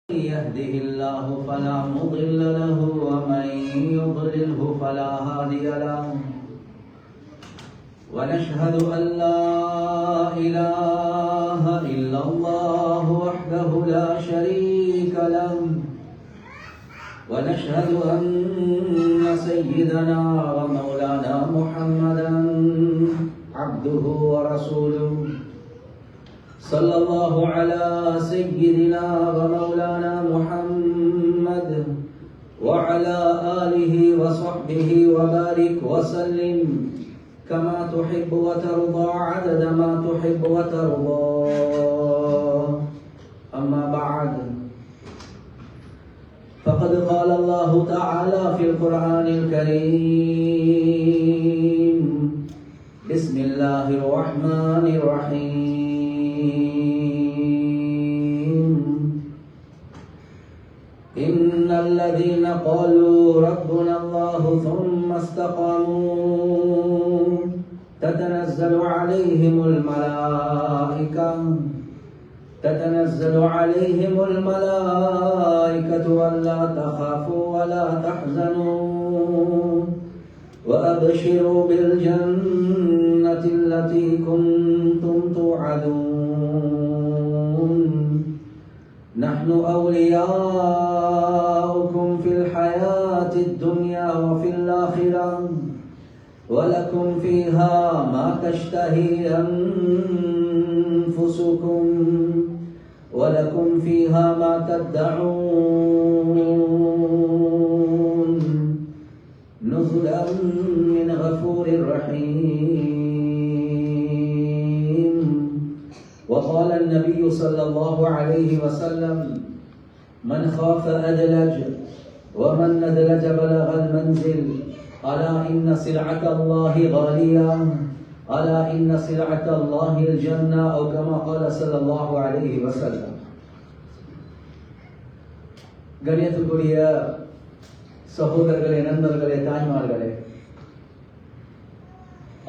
يهده الله فلا مضل له ومن يضلله فلا هادي له ونشهد أن لا إله إلا الله وحده لا شريك له ونشهد أن سيدنا ومولانا محمدا عبده ورسوله صلى الله على سيدنا ومولانا محمد وعلى آله وصحبه وبارك وسلم كما تحب وترضى عدد ما تحب وترضى أما بعد فقد قال الله تعالى في القرآن الكريم بسم الله الرحمن الرحيم إن الذين قالوا ربنا الله ثم استقاموا تتنزل عليهم الملائكة ألا تخافوا ولا تحزنوا وأبشروا بالجنة التي كنتم توعدون نحن أولياؤكم في الحياة الدنيا وفي الآخرة ولكم فيها ما تشتهي أنفسكم ولكم فيها ما تدعون نزلا من غفور رحيم. وقال النبي صلى الله عليه وسلم من خاف أدلج ومن ندلج بلغ المنزل ألا إن سلعة الله غالية ألا إن سلعة الله الجنة أو كما قال صلى الله عليه وسلم. கணியத்துக்குரிய சகோதரர்களே, நண்பர்களே, தாய்மார்களே,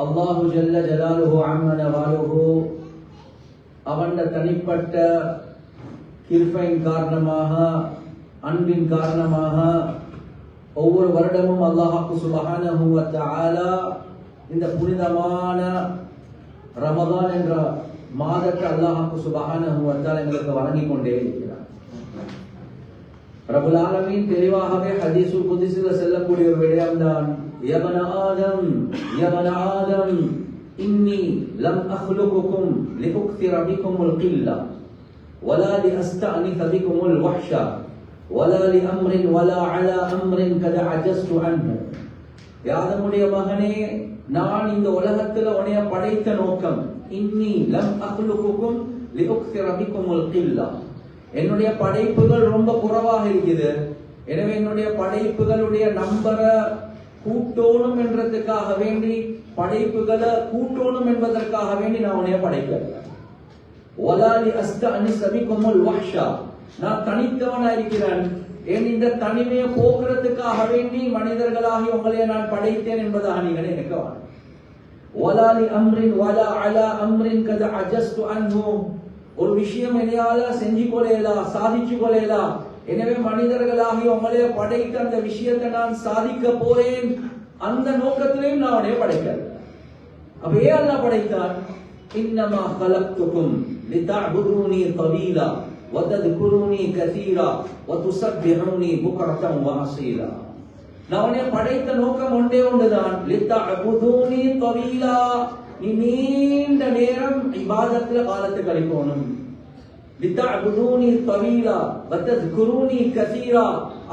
அல்லாஹு ஜல்ல ஜலாலுஹு அம்மன வாலுஹு அவன் தனிப்பட்ட கிருபையின் காரணமாக, அன்பின் காரணமாக ஒவ்வொரு வருடமும் அல்லாஹ் சுப்ஹானஹு வ தஆலா இந்த புனிதமான ரமதான் என்ற மாதத்தை அல்லாஹ் சுப்ஹானஹு வ தஆலா எங்களுக்கு வழங்கிக் கொண்டே இருக்கிறார். ரப்புல் ஆலமீன் தெளிவாகவே ஹதீஸுல் குத்ஸில சொல்லக்கூடிய ஒரு விடயம்தான், யபன ஆதம் இன்னி லம் அக்லுகுக்கும் லிஉக்திர பிகுமுல் கில்லா வலா லிஅஸ்தஅனிஸ பிகுமுல் வஹ்ஷா வலா லிஅம்ரின் வலா அலா அம்ரின் கத அஜஸ்து அன்ஹு. ஆதமுடைய மகனே, நான் இந்த உலகத்துல உன்னை படைத்த நோக்கம், இன்னி லம் அக்லுகுக்கும் லிஉக்திர பிகுமுல் கில்லா, என்னுடைய படைப்புகள் ரொம்ப குறைவாக இருக்குது, எனவே என்னுடைய படைப்புகளுடைய நம்பரை கூட்டோணும் என்றதுக்காக வேண்டி, படைப்புகளை கூட்டோணும் என்பதற்காக வேண்டி நான் உன்னைய படைக்கிறேன். வலாலி அஸ்தஅனிஸ பிகுமுல் வஹ்ஷா, நான் தனித்தவனா இருக்கிறேன், ஏன் இந்த தனிமையை போக்குறதுக்காக வேண்டி மனிதர்களாகி உங்களைய நான் படைத்தேன் என்பதாக நீங்கள் நினைக்க வேண்டாம். வலாலி அம்ரின் வலா அலா அம்ரின் கத அஜஸ்து அன்ஹு, ஒரு விஷயம் என்னையால செஞ்சு கொள்ளலாம், சாதிச்சு கொள்ளலாம், எனவே மனிதர்களாகி உங்களைய படைத்த அந்த விஷயத்தை நான் சாதிக்க போறேன், அந்த நோக்கத்திலையும் நான் உன்னைய படைக்கிறேன். அப்ப ஏன் அல்லாஹ் படைத்தான்? இன்னமா கலக்துக்கும் லிதஅபுதுனி தவீலா வதத்குருனி கதீரா வதுஸப்பிஹூனி புக்ரத்தன் வஅஸீலா. நான் உன்னை படைத்த நோக்கம் ஒன்றே ஒன்றுதான், லிதஅபுதுனி தவீலா, நீ நீண்ட நேரம் இபாதத்துல காலத்தை கழிக்கணும். லிதஅபுதுனி தவீலா வதத்குருனி கதீரா,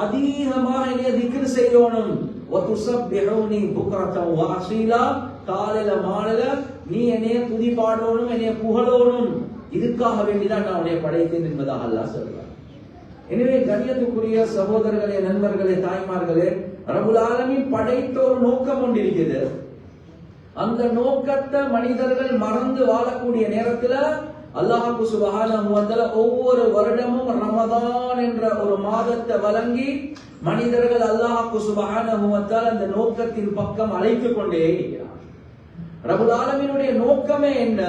அதிகமாக என்னைய திக்ர் செய்யணும். வதுஸப்பிஹூனி புக்ரத்தன் வஅஸீலா, காலையில மாலையில நீ என்னைய துதி பாடணும், என்னைய புகழணும், இதுக்காக வேண்டிதான் நான் உன்னை படைத்தேன் என்பதாக அல்லாஹ் சொல்றார். எனவே கண்ணியத்துக்குரிய சகோதரர்களே, நண்பர்களே, தாய்மார்களே, ரப்புல் ஆலமீன் படைத்த ஒரு நோக்கம் ஒன்று இருக்குது. அந்த நோக்கத்தை மனிதர்கள் மறந்து வாழக்கூடிய நேரத்துல அல்லாஹ் சுப்ஹானஹு வ தஆலா ஒவ்வொரு வருடமும் ரமதான் என்ற ஒரு மாதத்தை வழங்கி மனிதர்கள் அல்லாஹ் சுப்ஹானஹு வ தஆலா அந்த நோக்கத்தின் பக்கம் அழைத்துக் கொண்டே இருக்கிறார். ரப்புல் ஆலமீனுடைய நோக்கமே என்ன?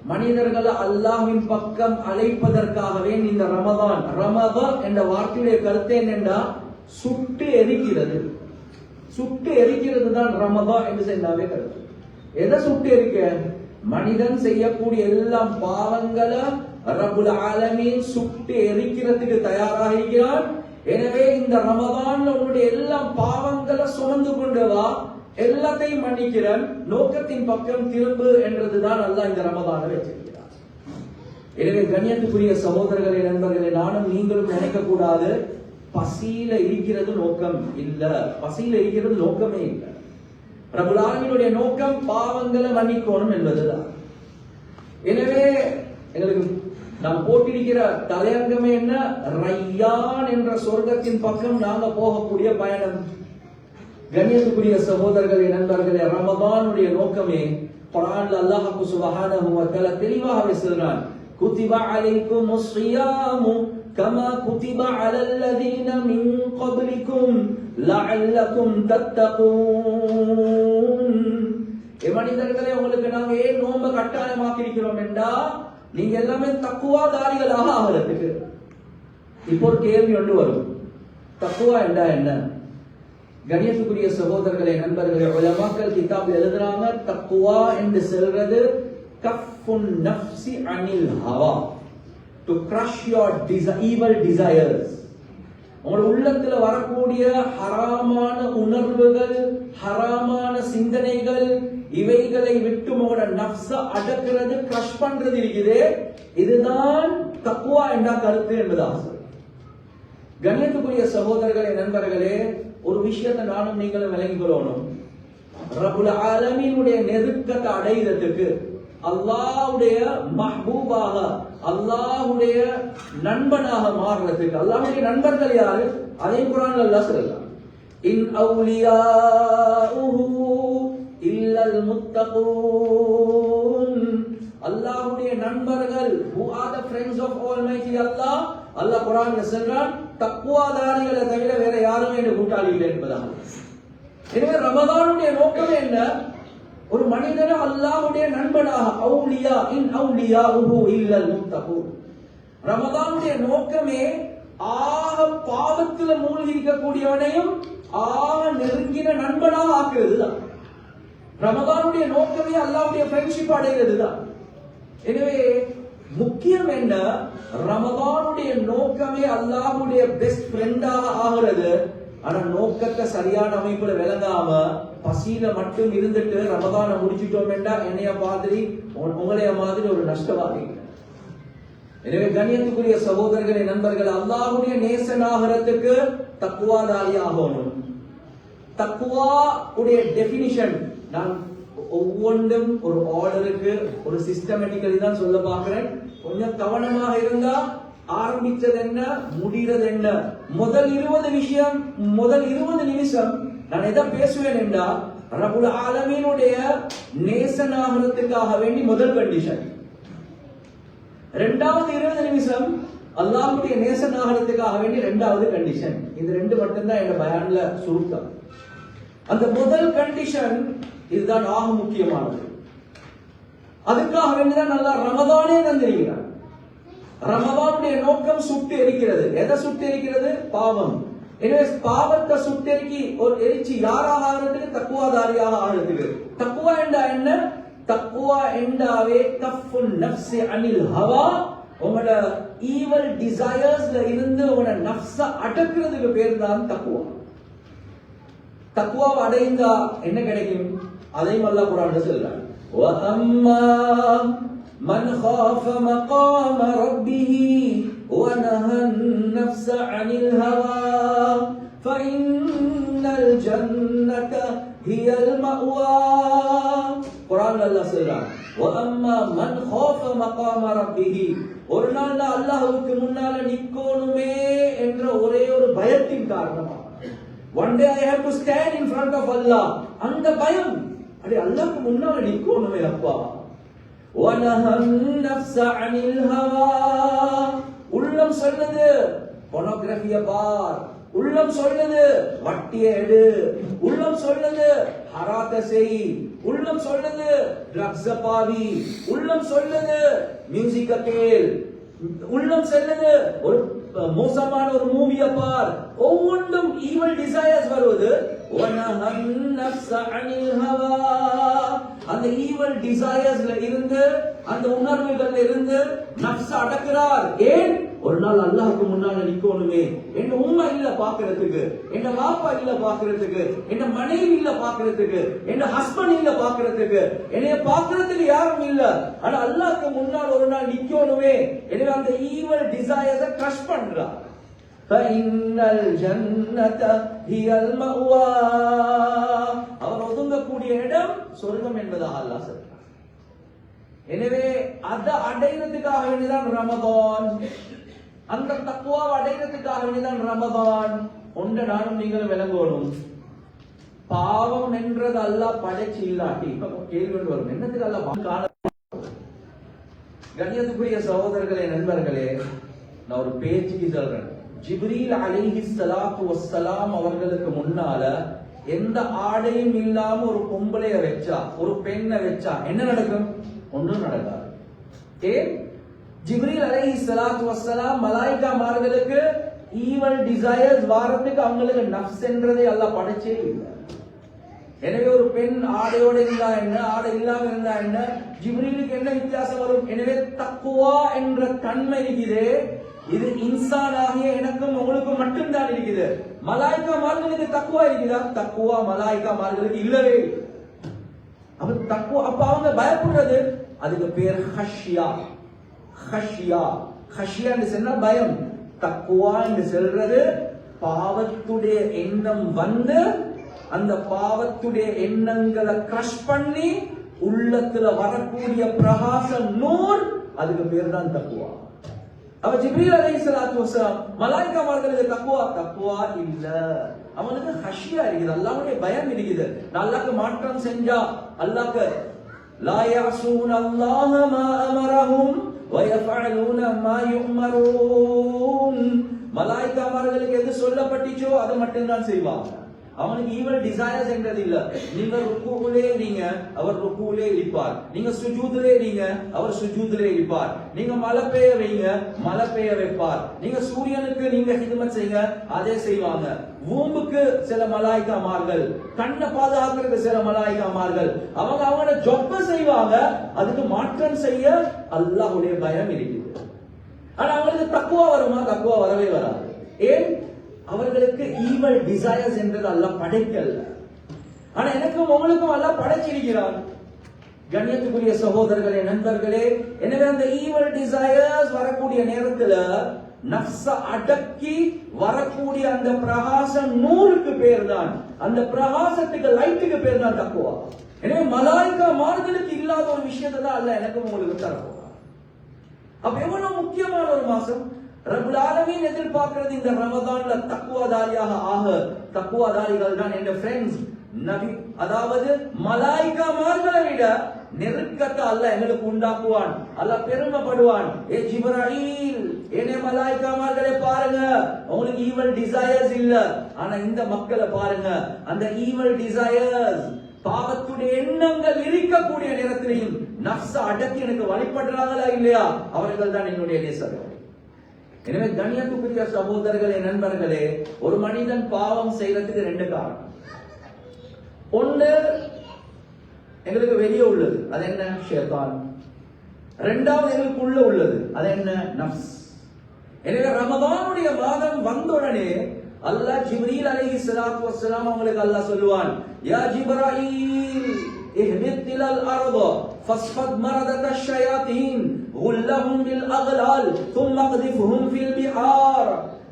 மனிதர்களை அல்லாஹ்வின் பக்கம் அழைப்பதற்காகவே இந்த ரமதான். ரமதான் என்ற வார்த்தையுடைய கருத்து என்னென்றா சுட்டு எரிக்கிறது. சுட்டு எரிக்கிறது தான் ரமதான் என்று சொன்னாவே கருத்து. எதை சுட்டு எரிக்க? மனிதன் செய்யக்கூடிய எல்லா பாவங்களை ரப்புல் ஆலமீன் சுட்டு எரிக்கிறதுக்கு தயாராக இருக்கிறான். எனவே இந்த ரமதான் உன்னுடைய எல்லா பாவங்களை சுமந்து கொண்டு வா, எல்லாத்தையும் மன்னிக்கிறான், நோக்கத்தின் பக்கம் திரும்பு என்றதுதான் அல்லாஹ் இந்த ரமதானை வச்சிருக்கிறார். எனவே கண்ணியத்துக்குரிய சகோதரர்களே, நண்பர்களே, நானும் நீங்களும் நினைக்க கூடாது பசியில இருக்கிறது நோக்கம் இல்ல, பசியில இருக்கிறது நோக்கமே இல்லை. ரப்புல் ஆலமீனுடைய நோக்கம் பாவங்களை மன்னிக்கணும் என்பதுதான். எனவே எங்களுக்கு நாம் போட்டிருக்கிற தலையங்கமே என்ன? ரையான் என்ற சொர்க்கத்தின் பக்கம் நாங்க போகக்கூடிய பயணம். கண்ணியத்துக்குரிய சகோதரர்களே, நண்பர்களே, ரமதானுடைய நோக்கமே குர்ஆன்ல அல்லாஹ் சுப்ஹானஹு வ தஆலா தெளிவாகவே சொல்றான். குதிப அலைக்குமுஸ் ஸியாமு கமா குதிப அலல்லதீன மின் கப்லிக்கும் லஅல்லக்கும் தத்தகூன். மனிதர்களே, உங்களுக்கு நாங்க ஏன் நோன்பை கட்டாயமாக்கி இருக்கிறோம் என்றா நீங்க எல்லாமே தக்குவாதாரிகளாக ஆகிறதுக்கு. இப்போ ஒரு கேள்வி ஒன்று வரும், தக்குவா என்றா என்ன? கணியத்துக்குரிய சகோதரர்களே, நண்பர்களே, உலமாக்கள் கிதாபில் எழுதுறாங்க, தக்குவா என்று சொல்றது கஃபுன் நஃப்ஸி அனில் ஹவா, to crush your evil desires. உங்களோட உள்ளத்துல வரக்கூடிய ஹராமான உணர்வுகள், ஹராமான சிந்தனைகள், இவைகளை விட்டு உங்களோட நஃப்ஸ அடக்குறது, கிரஷ் பண்றது இருக்குது. இதுதான் தக்குவா என்ற கருத்து என்பதாக. கண்ணியத்துக்குரிய சகோதரர்களே, நண்பர்களே, ஒரு விஷயத்தை நானும் நீங்களும் விளங்கிக் கொள்ளணும். ரப்புல் ஆலமீனுடைய நெருக்கத்தை அடைகிறதுக்கு, அல்லாஹ்வுடைய மஹ்பூபாக, அல்லாஹ்வுடைய நண்பனாக மாறுறதுக்கு, அல்லாஹ்வுடைய நண்பர்கள் யாரு? அதே குர்ஆன்ல அல்லாஹ் சொல்றான், இன் அவுலியாஉஹு இல்லல் முத்தகூன். அல்லாஹ்வுடைய நண்பர்கள், who are the friends of Almighty Allah, அல்லாஹ் குர்ஆன்ல சொல்றான், தக்வாதாரிகளை தவிர வேற யாருமே இந்த கூட்டாளி இல்லை என்பதாக. எனவே ரமதானுடைய நோக்கமே என்ன? ஒரு மனிதனை அல்லாஹ்வுடைய நண்பனாக, அவுலியா இன் அவுலியாஉஹு இல்லல் முத்தகூன். ரமதானுடைய நோக்கமே ஆக பாவத்துல மூழ்கி இருக்கக்கூடியவனையும் ஆக நெருங்கின நண்பனாக ஆக்குறது தான். ரமதானுடைய நோக்கமே அல்லாஹ்வுடைய ஃப்ரெண்ட்ஷிப் அடைகிறது தான். எனவே முக்கியம் என்ன? ரமதானுடைய நோக்கமே அல்லாஹ்வுடைய பெஸ்ட் ஃப்ரெண்டாக ஆகிறது. ஆனா நோக்கத்தை சரியான அமைப்புல விளங்காம பசியில மட்டும் இருந்துட்டு ரமதானை முடிச்சிட்டோம் என்றா என்னைய மாதிரி உங்களைய மாதிரி ஒரு நஷ்டவாதி. எனவே கண்ணியத்துக்குரிய சகோதரர்களே, நண்பர்கள், அல்லாஹ்வுடைய நேசனாகிறதுக்கு தக்குவாதாரி ஆகணும். தக்குவா உடைய டெபினிஷன் நான் ஒவ்வொன்றும் ஒரு ஆர்டருக்கு, ஒரு சிஸ்டமேட்டிக்கலி தான் சொல்ல பார்க்கிறேன். கொஞ்சம் கவனமாக இருந்தா ஆரம்பிச்சது என்ன, முடிகிறது என்ன, முதல் 20 நிமிஷம் நான் எதை பேசுவேன் என்றா ரப்புல் ஆலமீனுடைய நேசனாகிறதுக்காக வேண்டி முதல் கண்டிஷன். இரண்டாவது 20 நிமிஷம் அல்லாஹ்வுடைய நேசனாகிறதுக்காக வேண்டி இரண்டாவது கண்டிஷன். இது ரெண்டு மட்டும்தான் என் பயான்ல சுருக்கம். அந்த முதல் கண்டிஷன் இதுதான் ஆக முக்கியமானது. அதுக்காக வேண்டிதான் அல்லாஹ் ரமதானே தந்திருக்கிறார். ரமதானுடைய நோக்கம் சுட்டு எரிக்கிறது. எதை சுட்டு எரிக்கிறது? பாவம். எனவே பாவத்தை சுட்டெரிக்கி ஒரு எரிச்சி யாராக ஆகிறதுக்கு? தக்குவாதாரியாக ஆகிறதுக்கு. தக்குவா என்றா என்ன? தக்குவா என்றாவே கஃபுன் நஃப்ஸி அனில் ஹவா, உங்களோட ஈவல் டிசையர்ஸ்ல இருந்து உங்களோட நஃப்ஸ அடக்குறதுக்கு பேர் தான் தக்குவா. தக்குவாவை அடைந்தா என்ன கிடைக்கும்? அதையும் அல்லாஹ் குர்ஆன்ல சொல்றான், வ அம்மா மன் காஃப மகாம ரப்பிஹி வ நஹன் நஃப்ஸ அனில் ஹவா ஃபஇன்னல் ஜன்னத ஹியல் மஅவா. குர்ஆன்ல அல்லாஹ் சொல்றான், வ அம்மா மன் காஃப மகாம ரப்பிஹி, ஒரு நாள் அல்லாஹ்வுக்கு முன்னால நிக்கணுமே என்ற ஒரே ஒரு பயத்தின் காரணமாக, one day I have to stand in front of Allah, அந்த பயம், அடி அல்லாஹ்க்கு முன்னால நிக்கணுமே அப்பா. وَنَهَى النَّفْسَ عَنِ الْهَوَى, உள்ளம் சொன்னது pornography பார். உள்ளம் சொல்லுது வட்டியை எடு. உள்ளம் சொல்லுது ஹராத்த செய். உள்ளம் சொல்லுது ட்ரக்ஸ் பாவி. உள்ளம் சொல்லுது மியூசிக்க கேள். உள்ளம் சொல்லுது ஒரு மோசமான ஒரு மூவியை பார். ஒவ்வொன்றும் ஈவல் டிசையர்ஸ் வருவது. அந்த ஈவல் டிசையர்ஸ்ல இருந்து அந்த உணர்வுகள்ல இருந்து நஃப்ஸ அடக்குறார். ஏன்? ஒரு நாள் அல்லாஹ்வுக்கு முன்னால நிக்கணுமே. என்ன உம்மா இல்ல பாக்குறதுக்கு, என்ன வாப்பா இல்ல பாக்குறதுக்கு, என்ன மனைவி இல்ல பாக்குறதுக்கு, என்ன ஹஸ்பண்ட் இல்ல பாக்குறதுக்கு, என்னைய பாக்குறதுக்கு யாரும் இல்ல. ஆனா அல்லாஹ்வுக்கு முன்னால் ஒரு நாள் நிக்கணுமே. எனவே அந்த ஈவல் டிசையர்ஸ கிரஷ் பண்றார். ஃபஇன்னல் ஜன்னத ஹியல் மஅவா. அவர் ஒதுங்கக்கூடிய இடம் சொர்க்கம் என்பதாக அல்லாஹ் சொல்றார். எனவே அதை அடைகிறதுக்காக வேண்டிதான் ரமதான். அந்த தக்வாவை அடைகிறதுக்காக வேண்டிதான் ரமதான். ஒன்றை நானும் நீங்களும் விளங்கணும். பாவம் என்றது அல்லாஹ் படைச்சு இல்லாட்டி இப்ப கேள்வி வரும், என்னத்துக்கு அல்லாஹ்? கண்ணியத்துக்குரிய சகோதரர்களே, நண்பர்களே, நான் ஒரு பேச்சுக்கு சொல்றேன். ஜிப்ரீல் அலைஹிஸ்ஸலாத்து வஸ்ஸலாம் அவர்களுக்கு முன்னால எந்த ஆடையும் இல்லாம ஒரு பொம்பளைய வச்சா, ஒரு பெண்ணை வச்சா என்ன நடக்கும்? ஒன்றும் நடக்காது. ஏன்? ஜிப்ரீல் அலைஹிஸ்ஸலாத்து வஸ்ஸலாம் மலாயிகாமார்களுக்கு ஈவல் டிசையர்ஸ் வாரத்துக்கு அவங்களுக்கு நஃப்ஸ் என்றதை அல்லாஹ் படைச்சே இல்லை. எனவே ஒரு பெண் ஆடையோட இருந்தா என்ன, ஆடை இல்லாம இருந்தா என்ன, ஜிப்ரீலுக்கு என்ன வித்தியாசம் வரும்? எனவே தக்வா என்ற தன்மை இருக்குது. இது இன்சானாகிய எனக்கும் உங்களுக்கும் மட்டும்தான் இருக்குது. மலாயிகாமார்களுக்கு தக்வா இருக்குதா? தக்வா மலாயிகாமார்களுக்கு இல்லவே. அப்ப தக்வா, அப்ப அவங்க பயப்படுறது, அதுக்கு பேர் ஹஷ்யா. ஹஷ்யா, ஹஷ்யா என்று சொன்னா பயம். தக்வா என்று சொல்றது பாவத்துடைய எண்ணம் வந்து அந்த பாவத்துடைய எண்ணங்களை கிரஷ் பண்ணி உள்ளத்துல வரக்கூடிய பிரகாசம் நூர், அதுக்கு பேர் தான் தக்வா. அப்ப ஜிப்ரீல் அலைஹிஸ்ஸலாத்து வஸலாம் மலாயிகாமார்களுக்கு தக்வா தக்வா இல்ல, அவனுக்கு ஹஷ்யா இருக்குது, அல்லாஹ்வுடைய பயம் இருக்குது. அல்லாஹ்க்கு மாற்றம் செஞ்சா அல்லாஹ்க்கு லா யஸூன அல்லாஹ மா அமரஹும் வ யஃஅலூன மா யுமரூன். மலாயிகாமார்களுக்கு எது சொல்லப்பட்டுச்சோ அதை மட்டும் தான் செய்வாங்க. அவனுக்கு ஈவல் டிசையர்ஸ் என்றது இல்ல. நீங்க ருக்குவிலே இருங்க, அவர் ருக்குவிலே இருப்பார். நீங்க சுஜூதிலே இருங்க, அவர் சுஜூதிலே இருப்பார். நீங்க மழை பெய்ய வைங்க, மழை பெய்ய வைப்பார். நீங்க சூரியனுக்கு நீங்க ஹிதமத் செய்யுங்க, அதே செய்வாங்க. பூமிக்கு சில மலாயிகாமார்கள், கண்ணை பாதுகாக்கிறதுக்கு சில மலாயிகாமார்கள், அவங்க அவங்களோட ஜொப்ப செய்வாங்க. அதுக்கு மாற்றம் செய்ய அல்லாஹ்வுடைய பயம் இருக்குது. ஆனா அவங்களுக்கு தக்வா வருமா? தக்வா வரவே வராது. ஏன்? அவர்களுக்கு ஈவல் டிசையர்ஸ் என்றது அல்லாஹ் படைக்கல. ஆனா எனக்கும் உங்களுக்கும் அல்லாஹ் படைச்சிருக்கிறான். கண்ணியத்துக்குரிய சகோதரர்களே, நண்பர்களே, எனவே அந்த ஈவல் டிசையர்ஸ் வரக்கூடிய நேரத்துல நஃப்ஸ அடக்கி வரக்கூடிய அந்த பிரகாசம் நூறுக்கு பேர் தான், அந்த பிரகாசத்துக்கு லைட்டுக்கு பேர் தான் தக்வா. எனவே மலாயிகாமார்களுக்கு இல்லாத ஒரு விஷயத்தை தான் அல்லாஹ் எனக்கும் உங்களுக்கு தரப்போம். அப்ப எவ்வளவு முக்கியமான ஒரு மாசம். ரப்புல் ஆலமீன் எதிர்பார்க்கிறது இந்த ரமதான்ல தக்வாதாரியாக ஆக. தக்வாதாரிகள் தான் என்ற ஃப்ரெண்ட்ஸ் நபி, அதாவது மலாயிகாமார்களை விட நெருக்கத்தை அல்லாஹ் எங்களுக்கு உண்டாக்குவான். அல்லாஹ் பெருமைப்படுவான். ஏ ஜிப்ராயில், என்னே மலாயிகாமார்களை பாருங்க, உங்களுக்கு ஈவல் டிசையர்ஸ் இல்ல. ஆனா இந்த மக்களை பாருங்க, அந்த ஈவல் டிசையர்ஸ் பாவத்துடைய எண்ணங்கள் இருக்கக்கூடிய நேரத்திலையும் நஃப்ஸ அடக்கி எனக்கு வழிபடுறாங்களா இல்லையா, அவர்கள் தான் என்னுடைய நேசர்கள். எனவே கண்ணியத்துக்குரிய சகோதரர்களே, நண்பர்களே, ஒரு மனிதன் பாவம் செய்யறதுக்கு ரெண்டு காரணம். ஒன்று எங்களுக்கு வெளியே உள்ளது, அது என்ன? ஷைத்தான். இரண்டாவது எங்களுக்கு உள்ள உள்ளது, அது என்ன? நஃப்ஸ். எனவே ரமதானுடைய மாதம் வந்தவுடனே அல்லாஹ் ஜிப்ரீல் அலைஹிஸ்ஸலாத்து வஸ்ஸலாம் அவங்களுக்கு அல்லாஹ் சொல்லுவான், யா ஜிப்ராயில் இஹ்பித் இலல் அர்த ஃபஸ்ஃபத் மரதத ஷயாத்தீன் குல்லஹும் பில் அக்லால் ثم اقذفهم في البحار.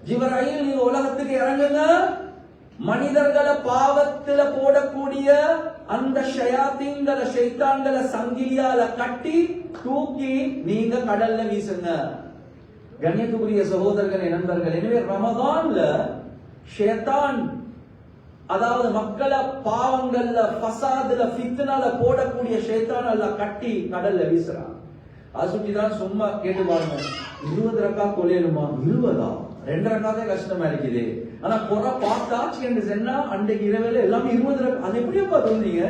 ஜிப்ராயில், நீங்க உலகத்துக்கு இறங்குங்க, மனிதர்களை பாவத்துல போடக்கூடிய அந்த ஷயாத்தீன்களை, ஷைத்தான்களை சங்கிலியால கட்டி தூக்கி நீங்க கடல்ல வீசுங்க. கண்ணியத்துக்குரிய சகோதரர்களே, நண்பர்கள், எனவே ரமதான்ல ஷைத்தான், அதாவது மக்களை பாவங்கள்ல, ஃபசாதுல, ஃபித்னால போடக்கூடிய ஷைத்தான் அல்லாஹ் கட்டி கடல்ல வீசுறான். அது சுற்றிதான் சும்மா கேட்டு பாருங்க, 20 ரக்கா கொலையணுமா? 20ஆ? 2 ரக்காத்தே கஷ்டமா இருக்குது. ஆனா குறை பார்த்தாச்சு என்று சொன்னா அன்றைக்கு இரவேல எல்லாமே 20 ரக்கா. அது எப்படியப்பா தோன்றீங்க?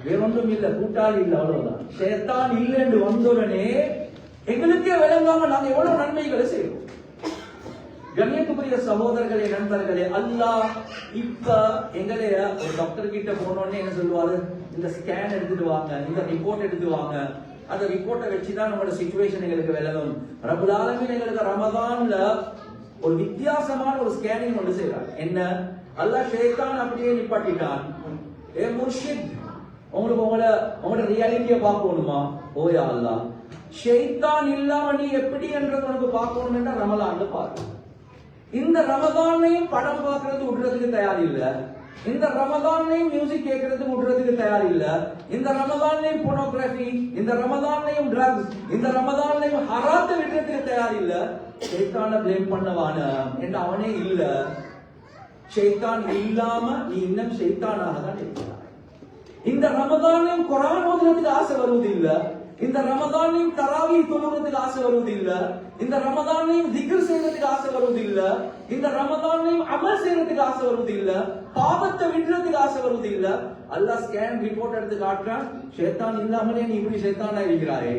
வேற ஒன்றும் இல்ல, கூட்டாளி இல்ல, அவ்வளவுதான். ஷைத்தான் இல்லை என்று வந்தோடனே எங்களுக்கே விளங்காம நாங்க எவ்வளவு நன்மைகளை செய்வோம். கண்ணியத்துக்குரிய சகோதரர்களே, நண்பர்களே, அல்லாஹ் இப்ப எங்களைய ஒரு டாக்டர் கிட்ட போனோடனே என்ன சொல்லுவாரு? இந்த ஸ்கேன் எடுத்துட்டு வாங்க, இந்த ரிப்போர்ட் எடுத்து வாங்க. அந்த ரிப்போர்ட்டை வச்சுதான் நம்மளோட சிச்சுவேஷன் எங்களுக்கு விளங்கும். ரப்பல் ஆலமீன் எங்களுக்கு ரமதான்ல ஒரு வித்தியாசமான ஒரு ஸ்கேனிங் ஒன்று செய்யறாங்க. என்ன? அல்லாஹ் ஷைத்தான் அப்படியே நிப்பாட்டிட்டான். ஏ முர்ஷித், உங்களுக்கு உங்களோட ரியாலிட்டியை பார்க்கணுமா? ஓயா அல்லாஹ், ஷைத்தான் இல்லாம நீ எப்படி என்றது உனக்கு பார்க்கணும் என்ற ரமலான்ல பாரு. இந்த ரமதானையும் படம் பார்க்கறது விடுறதுக்கு தயார் இல்ல. இந்த ரமதானையும் மியூசிக் கேட்கறதுக்கு விடுறதுக்கு தயார் இல்ல. இந்த ரமதானையும் போனோகிராஃபி, இந்த ரமதானையும் ட்ரக்ஸ், இந்த ரமதானையும் ஹராத்தை விடுறதுக்கு தயார் இல்ல. ஷைத்தானை ப்ளேம் பண்ணவான என்று அவனே இல்ல. ஷைத்தான் இல்லாம நீ இன்னும் ஷைத்தானாக தான் இருக்கிறாய். இந்த ரமதானையும் குர்ஆன் ஓதுறதுக்கு ஆசை வருவது இல்ல. இந்த ரமதானையும் தராவி தொழுகிறதுக்கு ஆசை வருவது இல்ல. இந்த ரமதானையும் திக்ர் செய்யறதுக்கு ஆசை வருவது இல்ல. இந்த ரமதானையும் அமல் செய்யறதுக்கு ஆசை வருவது இல்ல. பாவத்தை விடுறதுக்கு ஆசை வருவது இல்ல. அல்லாஹ் ஸ்கேன் ரிப்போர்ட் எடுத்து காட்டுறான், ஷைத்தான் இல்லாமலே நீ இப்படி ஷைத்தானா இருக்கிறாயே.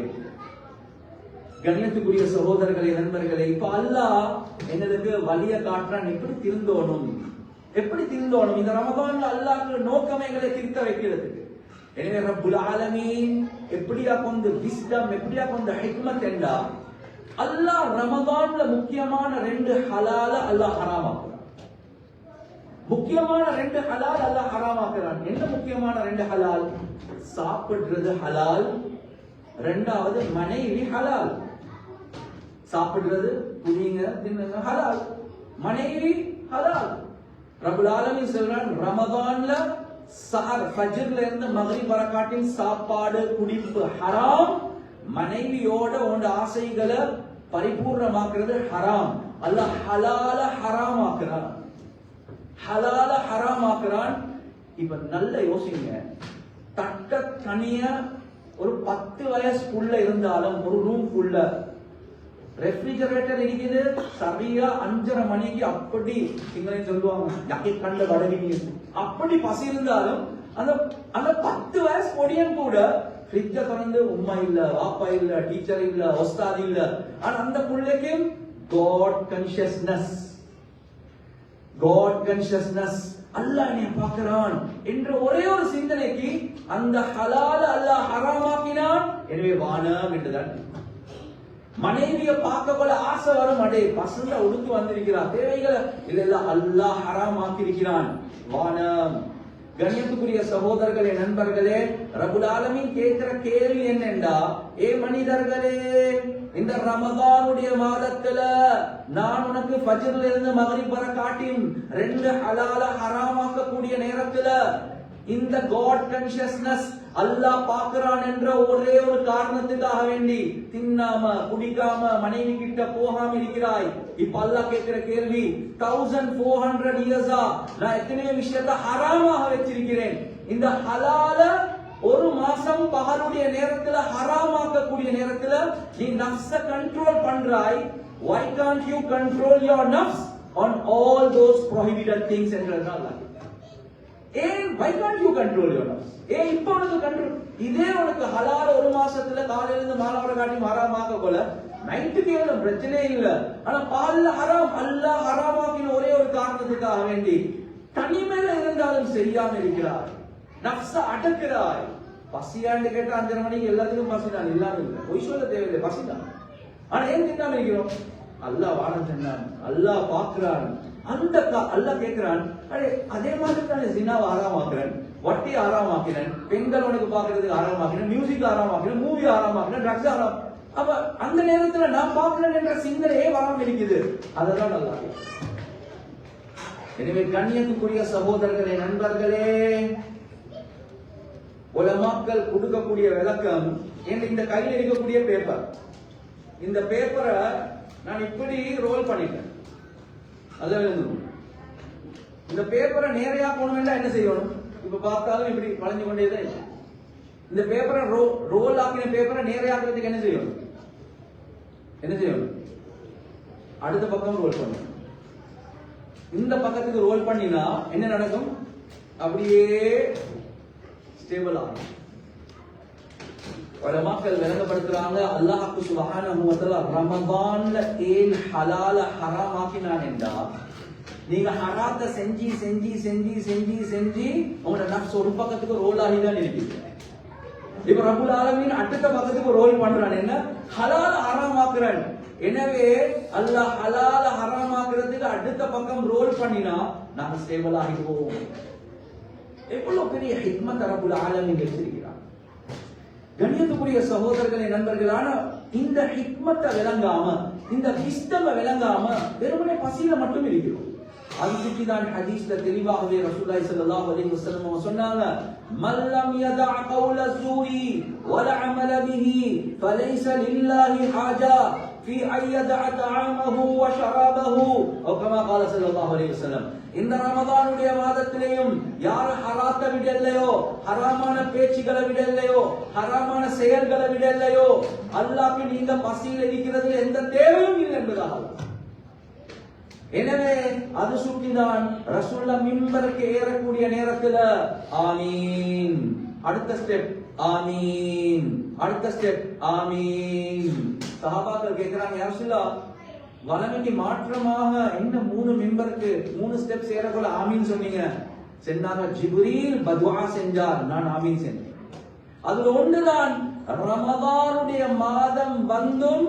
கண்ணியத்துக்குரிய சகோதரர்களே, நண்பர்களே, இப்ப அல்லாஹ் எங்களுக்கு வழிய காட்டுறான், எப்படி திருந்தோணும், எப்படி திருந்தோணும். இந்த ரமதான்ல அல்லாஹ்வுடைய நோக்கம் எங்களை திருத்த வைக்கிறதுக்கு. எனவே ரப்புல் ஆலமீன் எப்படியா கொண்டு விஸ்டம், எப்படியா கொண்டு ஹிக்மத் என்றா அல்லாஹ் ரமதான்ல முக்கியமான 2 ஹலால அல்லாஹ் ஹராமாக்குறான். முக்கியமான 2 ஹலால் அல்லாஹ் ஹராமாக்குறான். என்ன முக்கியமான 2 ஹலால்? சாப்பிடுறது ஹலால், 2வது மனைவி ஹலால். சாப்பிடுறது, குடிங்க, தின்னுங்க ஹலால், மனைவி ஹலால். ரப்புல் ஆலமீன் சொல்றான், ரமதான்ல சஹர் ஃபஜ்ர்ல இருந்து மக்ரிப் வரைக்கும் சாப்பாடு குடிப்பு ஹராம், மனைவியோட உங்க ஆசைகளை பரிபூர்ணமாக்குறது ஹராம். அல்லாஹ் ஹலால ஹராம் ஆக்குறான், ஹலால ஹராம் ஆக்குறான். இப்ப நல்ல யோசிங்க, தட்ட தனிய ஒரு 10 வயசு புள்ள இருந்தாலும் ஒரு ரூம் குள்ள ரெஃப்ரிஜரேட்டர் இருக்குது, சரியா 5:30 மணிக்கு அப்படி இங்கே சொல்லுவாங்க ஜக்கி கண்ட வடவிங்க அப்படி பசி இருந்தாலும் அந்த 10 வயசு பொடியன் கூட ஃப்ரிட்ஜ திறந்து உம்மா இல்ல, வாப்பா இல்ல, டீச்சர் இல்ல, ஒஸ்தாத் இல்ல, ஆனா அந்த புள்ளைக்கு காட் கான்ஷியஸ்னஸ், காட் கான்ஷியஸ்னஸ், அல்லாஹ் என்னை பார்க்கிறான் என்ற ஒரே ஒரு சிந்தனைக்கு அந்த ஹலால அல்லாஹ் ஹராமாக்கினான். எனவே வானம் என்றுதான். மனைவியை பார்க்க போல ஆசை வரும், அடே பசங்க உடுத்து வந்திருக்கிறார், தேவைகளை இல்ல அல்லாஹ் ஹராம் ஆக்கியிருக்கிறான். வானம். கண்ணியத்துக்குரிய சகோதரர்களே, நண்பர்களே, ரப்புல் ஆலமீன் கேட்கிற கேள்வி என்னண்டா, ஏ மனிதர்களே, இந்த ரமதானுடைய மாதத்துல நான் உனக்கு ஃபஜ்ர்ல இருந்து மக்ரிப் வரை காட்டியும் 2 ஹலால ஹராமாக்க கூடிய நேரத்துல இந்த காட் கான்ஷியஸ்னஸ் அல்லாஹ் பார்க்கிறான் என்ற ஒரே ஒரு காரணத்துக்காக வேண்டி தின்னாம குடிக்காம மனைவி கிட்ட போகாம இருக்கிறாய். இப்ப அல்லாஹ் கேட்கிற கேள்வி, 1400 இயர்ஸா நான் எத்தனையோ விஷயத்தை ஹராமாக வச்சிருக்கிறேன். இந்த ஹலால ஒரு மாசம் பகலுடைய நேரத்துல ஹராமாக்கக்கூடிய நேரத்துல நீ நஃப்ஸ control பண்றாய். why can't you control your nafs on all those prohibited things என்றால் why can't you control your nafs? இப்ப உனக்கு கண்ட்ரோல், இதே உனக்கு ஹலால ஒரு மாசத்துல காலையில இருந்து மாலை வரை காட்டி ஹராமாக்க போல நைட்டுக்கு ஏதும் பிரச்சனையே இல்ல. ஆனா பால்ல ஹராம், அல்லாஹ் ஹராமாக்கின ஒரே ஒரு காரணத்துக்காக வேண்டி தனிமையில இருந்தாலும் செய்யாம இருக்கிறாய், நஃப்ஸ அடக்குறாய். பசியாண்டு கேட்டா 5:30 மணிக்கு எல்லாத்துக்கும் பசிதான், இல்லாம இல்லை, பொய் சொல்ல தேவையில்லை, பசிதான். ஆனா ஏன் தின்னாம இருக்கிறோம்? அல்லாஹ் வானம் சொன்னான், அல்லாஹ் பார்க்கிறான். அந்த அல்லாஹ் கேட்கிறான், அதே மாதிரி தானே ஜினாவை ஆறாமாக்குறேன், வட்டி ஆறாமாக்கிறேன், பெண்கள் உனக்கு பாக்குறதுக்கு ஆறாமாக்கிறேன், மியூசிக் ஆறாமாக்கிறேன், மூவி ஆறாமாக்கிறேன், ட்ரக்ஸ் ஆறாம். அப்ப அந்த நேரத்துல நான் பார்க்கிறேன் என்ற சிந்தனையே வராம இருக்குது. அதெல்லாம் நல்லா. எனவே கண்ணியத்துக்குரிய சகோதரர்களே, நண்பர்களே, உலமாக்கள் கொடுக்கக்கூடிய விளக்கம் இந்த கையில் இருக்கக்கூடிய பேப்பர், இந்த பேப்பரை நான் இப்படி ரோல் பண்ணிட்டேன். இந்த பேப்பரை நேரையா போகணும் என்ன செய்யணும்? இப்ப பார்த்தாலும் இப்படி வளைஞ்சு கொண்டேதான் இல்லை. இந்த பேப்பரை ரோல் ஆக்கின பேப்பரை நேரையாக்குறதுக்கு என்ன செய்யணும்? என்ன செய்யணும்? அடுத்த பக்கம் ரோல் பண்ணணும். இந்த பக்கத்துக்கு ரோல் பண்ணினா என்ன நடக்கும்? அப்படியே ஸ்டேபிள் ஆகும். உலமாக்கள் விளங்கப்படுத்துறாங்க, அல்லாஹ் சுப்ஹானஹு வ தஆலா ரமதான்ல ஏன் ஹலால ஹராம் ஆக்கினான் என்றா, நீங்க ஹராத்த செஞ்சி செஞ்சி செஞ்சி செஞ்சி செஞ்சி உங்களோட நஃப்ஸ் ஒரு பக்கத்துக்கு ரோல் ஆகி தான் இருக்குது. இப்ப ரப்புல் ஆலமீன் அடுத்த பக்கத்துக்கு ரோல் பண்றான், என்ன ஹலால ஹராம் ஆக்குறான். எனவே அல்லாஹ் ஹலால ஹராம் ஆக்குறதுக்கு அடுத்த பக்கம் ரோல் பண்ணினா நாம ஸ்டேபிள் ஆகிடுவோம். எவ்வளவு பெரிய ஹிக்மத் ரப்புல் ஆலமீன் வச்சிருக்கிறான். கண்ணியத்துக்குரிய சகோதரர்களே, நண்பர்களான இந்த ஹிக்மத்தை விளங்காம, இந்த விஸ்டம விளங்காம வெறுமனே பசியில மட்டும் இருக்கிறோம். அது சுற்றிதான் ஹதீஸ்ல தெளிவாகவே ரசூலுல்லாஹி ஸல்லல்லாஹு அலைஹி வஸல்லம் சொன்னாங்க, மல்லம் யதா கௌல ஸூரி வல அமல பிஹி ஃபலைஸ லில்லாஹி ஹாஜா في أن يدع طعامه وشرابه أو كما قال صلى الله عليه وسلم. இந்த ரமதானுடைய மாதத்திலேயும் யார் ஹராத்த விடலையோ, ஹராமான பேச்சுகளை விடலையோ, ஹராமான செயல்களை விடலையோ, அல்லாஹ்க்கு நீங்க பசியில் இருக்கிறதுல எந்த தேவையும் இல்லை என்பதாக. எனவே அது சுற்றிதான் ரசூலுல்லாஹ் மிம்பருக்கு ஏறக்கூடிய நேரத்தில் ஆமீன், அடுத்த ஸ்டெப் ஆமீன், அடுத்த ஸ்டெப் ஆமீன். சஹாபாக்கள் கேட்கிறாங்க, யா ரசூலல்லாஹ் வலமைக்கு மாற்றமாக என்ன 3 மிம்பருக்கு 3 ஸ்டெப்ஸ் ஏறக்குள்ள ஆமீன் சொன்னீங்க? சொன்னாங்க, ஜிப்ரீல் பதுஆ செஞ்சார், நான் ஆமீன் செஞ்சேன். அதுல ஒன்றுதான், ரமதானுடைய மாதம் வந்தும்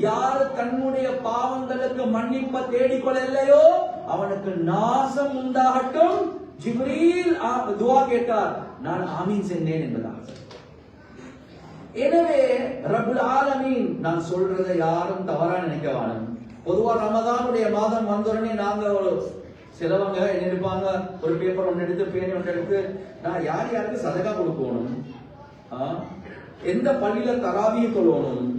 யார் தன்னுடைய பாவங்களுக்கு மன்னிப்பை தேடிக்கொள்ளலையோ அவனுக்கு நாசம் உண்டாகட்டும். ஜிப்ரீல் துஆ கேட்டார், நான் ஆமீன் சென்றேன் என்பதாக. எனவே ரப்புல் ஆலமீன் நான் சொல்றதை யாரும் தவறா நினைக்க வேண்டாம். பொதுவா ரமதானுடைய மாதம் வந்தோடனே நாங்க சிலவங்க என்ன எடுப்பாங்க, ஒரு பேப்பர் ஒன்று எடுத்து பேனி ஒன்று எடுத்து நான் யார் யாருக்கு சதகா கொடுக்கணும், எந்த பள்ளியில தராவிய கொள்ளணும்,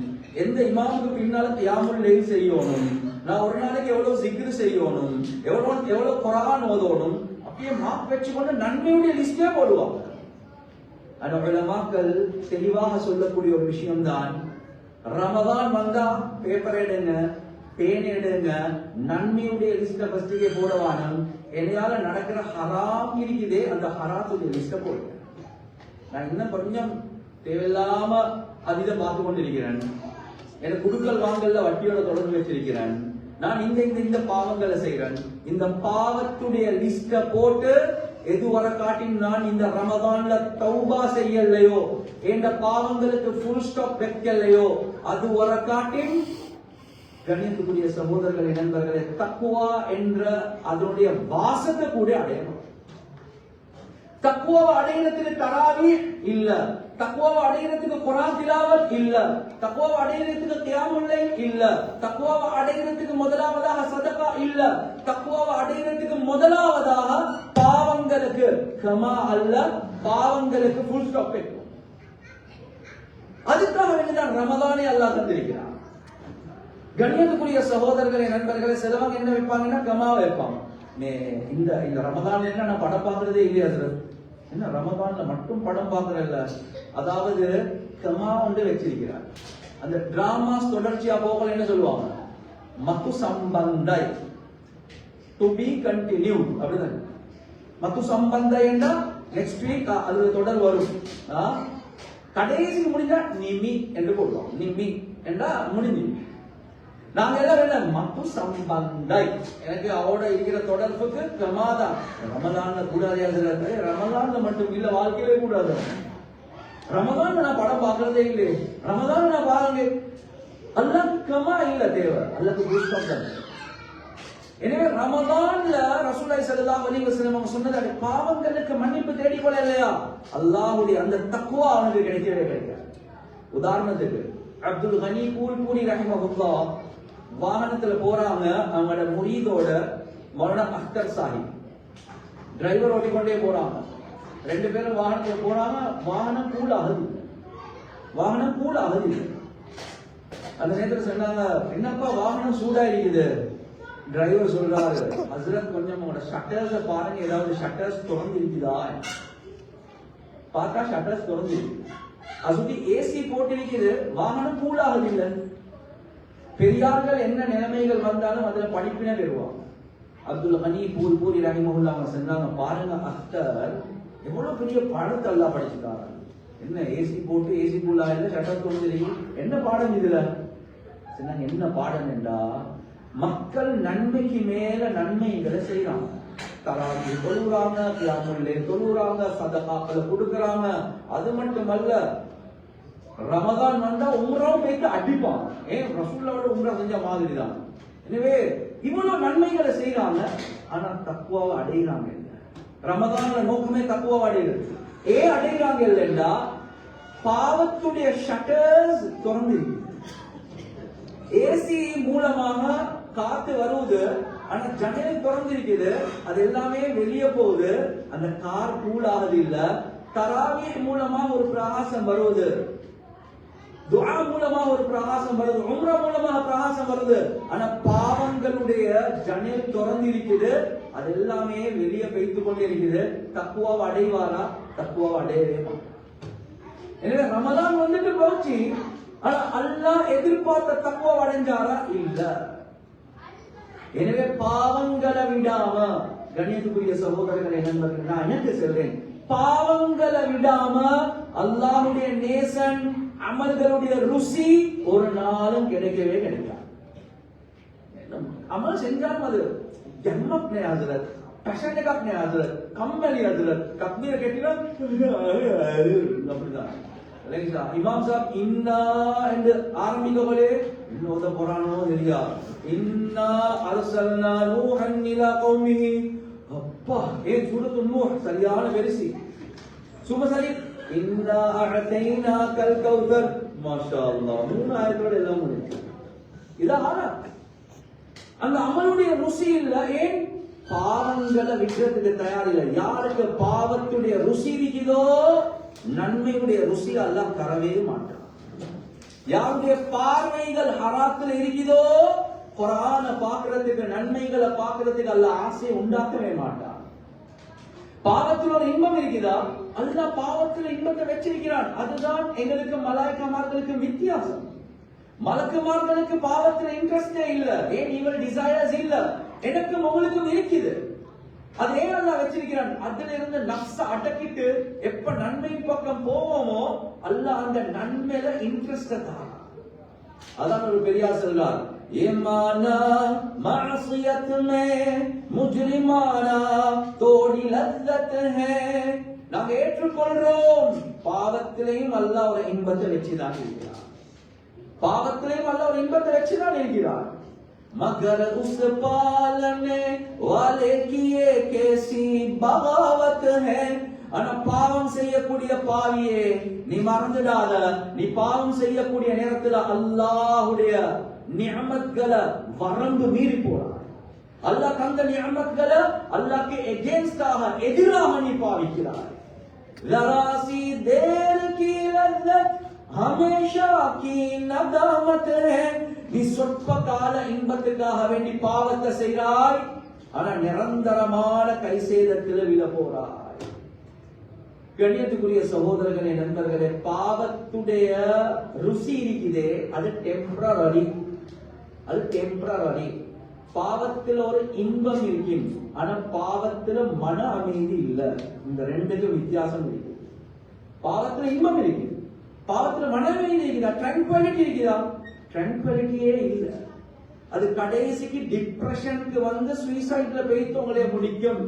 எந்த இமாமுக்கு பின்னால கியாமுல் லைல் செய்யணும், நான் ஒரு நாளைக்கு எவ்வளவு சிக்ர் செய்யணும், எவ்வளவு குர்ஆன் ஓதணும், அப்படியே மார்க் வச்சுக்கொண்டு நன்மையுடைய லிஸ்டே போடுவாங்க. ஆனா உலமாக்கள் தெளிவாக சொல்லக்கூடிய ஒரு விஷயம் தான், ரமதான் வந்தா பேப்பர் எடுங்க, பேன் எடுங்க, நன்மையுடைய லிஸ்ட ஃபர்ஸ்ட்கே போடவானம். என்னையால நடக்கிற ஹராம் இருக்குதே, அந்த ஹராத்துடைய லிஸ்ட போடுங்க. நான் இன்னும் கொஞ்சம் தேவையில்லாம அதிகம் பார்த்து கொண்டிருக்கிறேன், எனக்கு குடுக்கல் வாங்கல்ல வட்டியோட தொடர்பு வச்சிருக்கிறேன், நான் இந்த பாவங்களை செய்கிறேன், இந்த பாவத்துடைய லிஸ்ட போட்டு எது வர காட்டின் நான் இந்த ரமதான்ல தௌபா செய்யலையோ, என்ற பாவங்களுக்கு ஃபுல் ஸ்டாப் வைக்கலையோ, அது வர காட்டின் கண்ணியத்துக்குரிய சகோதரர்களே, நண்பர்களே, தக்வா என்ற அதனுடைய வாசத்தை கூட அடையணும். தக்வாவை அடையிறதுக்கு தராவீஹ் இல்ல, தக்வாவை அடையிறதுக்கு குர்ஆன் திலாவத் இல்ல, தக்வாவை அடையிறதுக்கு கியாமுல் லைல் இல்ல, தக்வாவை அடையிறதுக்கு முதலாவதாக சதகா இல்ல, தக்வாவை அடையிறதுக்கு முதலாவதாக பாவங்களுக்கு கமா அல்ல, பாவங்களுக்கு ஃபுல் ஸ்டாப் வைக்கும். அதுக்காக வேண்டிதான் ரமதானை அல்லாஹ் தந்திருக்கிறான். கண்ணியத்துக்குரிய சகோதரர்களே, நண்பர்களே, சிலவங்க என்ன வைப்பாங்கன்னா கமா வைப்பாங்க. இந்த ரமதான் என்ன நான் படம் பார்க்கறதே இல்லையா சார், என்ன ரமதான்ல மட்டும் படம் பார்க்கறல்ல, அதாவது கமா ஒன்று வச்சிருக்கிறார். அந்த டிராமாஸ் தொடர்ச்சியா போகல என்ன சொல்லுவாங்க, மத்து சம்பந்தை, டு பி கண்டினியூ அப்படிதான். மத்து சம்பந்தை என்றா நெக்ஸ்ட் வீக் அது தொடர் வரும். கடைசி முடிஞ்சா நிமி என்று போடுவோம், நிமி என்றா முடிஞ்சு. நாங்க எல்லாம் மத்து சம்பந்தை, எனக்கு அவரோட இருக்கிற தொடர்புக்கு கமாதான். ரமதான்ல கூடாது, ரமதான்ல மட்டும் இல்ல, வாழ்க்கையிலே கூடாது. ரமதான் நான் படம் பார்க்கறதே இல்லை, ரமதான் நான் பாருங்க, அல்லாஹ் கமா இல்ல தேவை, அல்லாஹ்க்கு புஷ்பம் தான். எனவே ரமதான்ல ரசூலுல்லாஹி ஸல்லல்லாஹு அலைஹி வஸல்லம் சொன்னது, பாவங்களுக்கு மன்னிப்பு தேடிக்கொள்ள இல்லையா, அல்லாஹ்வுடைய அந்த தக்வா அவனுக்கு கிடைக்கவே கிடைக்காது. உதாரணத்துக்கு அப்துல் கனி கூல்பூரி ரஹிமஹுல்லாஹ் வாகனத்துல போறாங்க, அவங்களோட முரீதோட மௌலானா அக்தர் சாஹிப் டிரைவர் ஓட்டிக்கொண்டே போறாங்க. 2 பேரும் வாகனத்துல போறாங்க, வாகனம் கூல் ஆகுது. அந்த நேரத்தில் சொன்னாங்க, என்னப்பா வாகனம் சூடா இருக்குது? டிரைவர் சொல்றாரு, ஹஸ்ரத் கொஞ்சம் உங்களோட ஷட்டர்ஸ பாருங்க, ஏதாவது ஷட்டர்ஸ் திறந்து இருக்குதா? பார்த்தா ஷட்டர்ஸ் திறந்து இருக்கு, அது ஏசி போட்டிருக்குது, வாகனம் கூல் ஆகுது. இல்ல பெரியார்கள் என்ன நிலைமைகள் வந்தாலும் அதுல படிப்பினை பெறுவாங்க. அப்துல் கனி பூரி ரஹிமஹுல்லாஹ் சொன்னாங்க, பாருங்க அக்தர் எவ்வளவு பெரிய பாடத்தை அல்லாஹ் படிச்சுட்டாங்க. என்ன ஏசி போட்டு ஏசி புல்லாயில சட்டத்து வந்து என்ன பாடம் இதுல சொன்னாங்க. என்ன பாடம் என்றா, மக்கள் நன்மைக்கு மேல நன்மைகளை செய்யறாங்க. தராவி தொழுறாங்க, கியாமுல்லே தொழுறாங்க, சதகாக்களை கொடுக்கறாங்க. அது மட்டுமல்ல, ரமதான் வந்தா உம்ராவும் போயிட்டு அடிப்பாங்க. ஏன் ரசூலுல்லாஹ் உம்ரா செஞ்ச மாதிரி தான். எனவே இவ்வளவு நன்மைகளை செய்யறாங்க, ஆனா தக்வாவை அடையிறாங்க இல்ல. ரமதான்ல நோக்கமே தக்வாவை அடைகிறது. ஏன் அடையிறாங்க இல்லைன்னா, பாவத்துடைய ஷட்டர்ஸ் திறந்திருக்கு. ஏசி மூலமாக காத்து வருவது, ஆனா ஜன்னல் திறந்திருக்குது, அது எல்லாமே வெளியே போகுது, அந்த கார் கூல் ஆகுது இல்ல. தராவி மூலமா ஒரு பிரகாசம் வருவது, துஆ மூலமா ஒரு பிரகாசம் வருது, உம்ரா மூலமா பிரகாசம் வருது, ஆனா பாவங்களுடைய ஜன்னல் திறந்திருக்குது, அது எல்லாமே வெளியே பெய்து கொண்டே இருக்குது. தக்வாவை அடைவாரா? தக்வாவை அடையவே மாட்டார். எனவே ரமலான் வந்துட்டு போச்சு, ஆனா அல்லாஹ் எதிர்பார்த்த தக்வாவை அடைஞ்சாரா? இல்ல. எனவே பாவங்களை விடாம, கண்ணியத்துக்குரிய சகோதரர்களை நண்பர்கள், நான் எனக்கு சொல்றேன், பாவங்களை விடாம அல்லாஹ்வுடைய நேசன் அமல்களுடைய ருசி ஒரு நாளும் கிடைக்கவே கிடைக்காது. அமல் செஞ்சாலும் அது ஜன்மத் நே ஹஜரத், பஷன் கப் நே ஹஜரத், கம்மலி ஹஜரத், தக்பீர் கேட்டினா அப்படிதான். இமாம் சாப் இன்னா என்று ஆரம்பிக்கவளே இன்னொரு புராணமோ தெரியா, இன்னா அர்சல்னா நூஹன் இலா கௌமிஹி. அப்பா, ஏன் சூரத்து நூஹ் சரியான பெருசி. சுப சரி, இன்னா அஅதைனாகல் கௌதர். மாஷா அல்லாஹ், 3 ஆயத்தோட எல்லாம் முடிஞ்சு. இதான் அந்த அமலுடைய ருசி இல்ல. ஏன்? பாவங்களை விற்கிறதுக்கு தயாரில்லை. யாருக்கு பாவத்துடைய ருசி இருக்குதோ நன்மையுடைய ருசி அல்லாஹ் தரவே மாட்டான். யாருடைய பார்வைகள் ஹராத்தில் இருக்குதோ குர்ஆனை பார்க்கிறதுக்கு, நன்மைகளை பார்க்கிறதுக்கு அல்லாஹ் ஆசை உண்டாக்கவே மாட்டான். பாவத்தில் ஒரு இன்பம் இருக்குதா? அல்லாஹ் பாவத்தில் இன்பத்தை வச்சிருக்கிறான். அதுதான் எங்களுக்கு மலாய்க்கமார்களுக்கு வித்தியாசம். மலக்குமார்களுக்கு பாவத்தில் இன்ட்ரெஸ்டே இல்ல. ஏன்? இவள் டிசையர்ஸ் இல்ல. எனக்கும் உங்களுக்கும் இருக்குது. அது ஏன் அல்லாஹ் வச்சிருக்கிறான்? அதுல இருந்து நஃப்ஸ அடக்கிட்டு எப்ப நன்மை பக்கம் போவோமோ அல்லாஹ் அந்த நன்மையில இன்ட்ரெஸ்ட் தான். அதான் ஒரு பெரியார் சொல்றார், ஏமானா மாசியத் மே முஜ்ரிமானா தோடி லzzத் ஹே. நாங்க ஏற்றுக்கொள்றோம், பாவத்திலையும் அல்லாஹ் ஒரு இன்பத்தை வச்சுதான் இருக்கிறார். பாவத்திலையும் அல்லாஹ் ஒரு இன்பத்தை வச்சுதான் இருக்கிறார். मगर उस पालने वाले की ये कैसी बगावत है. ஆனா பாவம் செய்யக்கூடிய பாவியே, நீ மறந்துடாத, நீ பாவம் செய்யக்கூடிய நேரத்துல அல்லாஹ்வுடைய நிஅமத்களை வரம்பு மீறி போறாய். அல்லாஹ் தந்த நிஅமத்களை அல்லாஹ்க்கு எகென்ஸ்டாக, எதிராக நீ பாவிக்கிறாய். ஜராசி தேர் கி லzzத் ஹமேஷா கி நதாமத் ஹை. நீ சொற்ப கால இன்பத்துக்காக வேண்டி பாவத்தை செய்கிறாய், ஆனா நிரந்தரமான கை சேதத்தில் விழ போறாய். கண்ணியத்துக்குரிய சகோதரர்களே, நண்பர்களே, பாவத்துடைய ருசி இருக்குதே, அது டெம்பரரி. அது டெம்பரரி. பாவத்தில் ஒரு இன்பம் இருக்கும், ஆனா பாவத்தில் மன அமைதி இல்ல. இந்த ரெண்டுக்கும் வித்தியாசம் இருக்கு. பாவத்தில் இன்பம் இருக்கு, பாவத்தில் மன அமைதி இருக்குதா? ட்ராங்குவாலிட்டி இருக்குதா? ட்ராங்குவாலிட்டியே இல்ல. அது கடைசிக்கு டிப்ரெஷனுக்கு வந்து சூசைட்ல போயிட்டு உங்களே முடிக்கும்.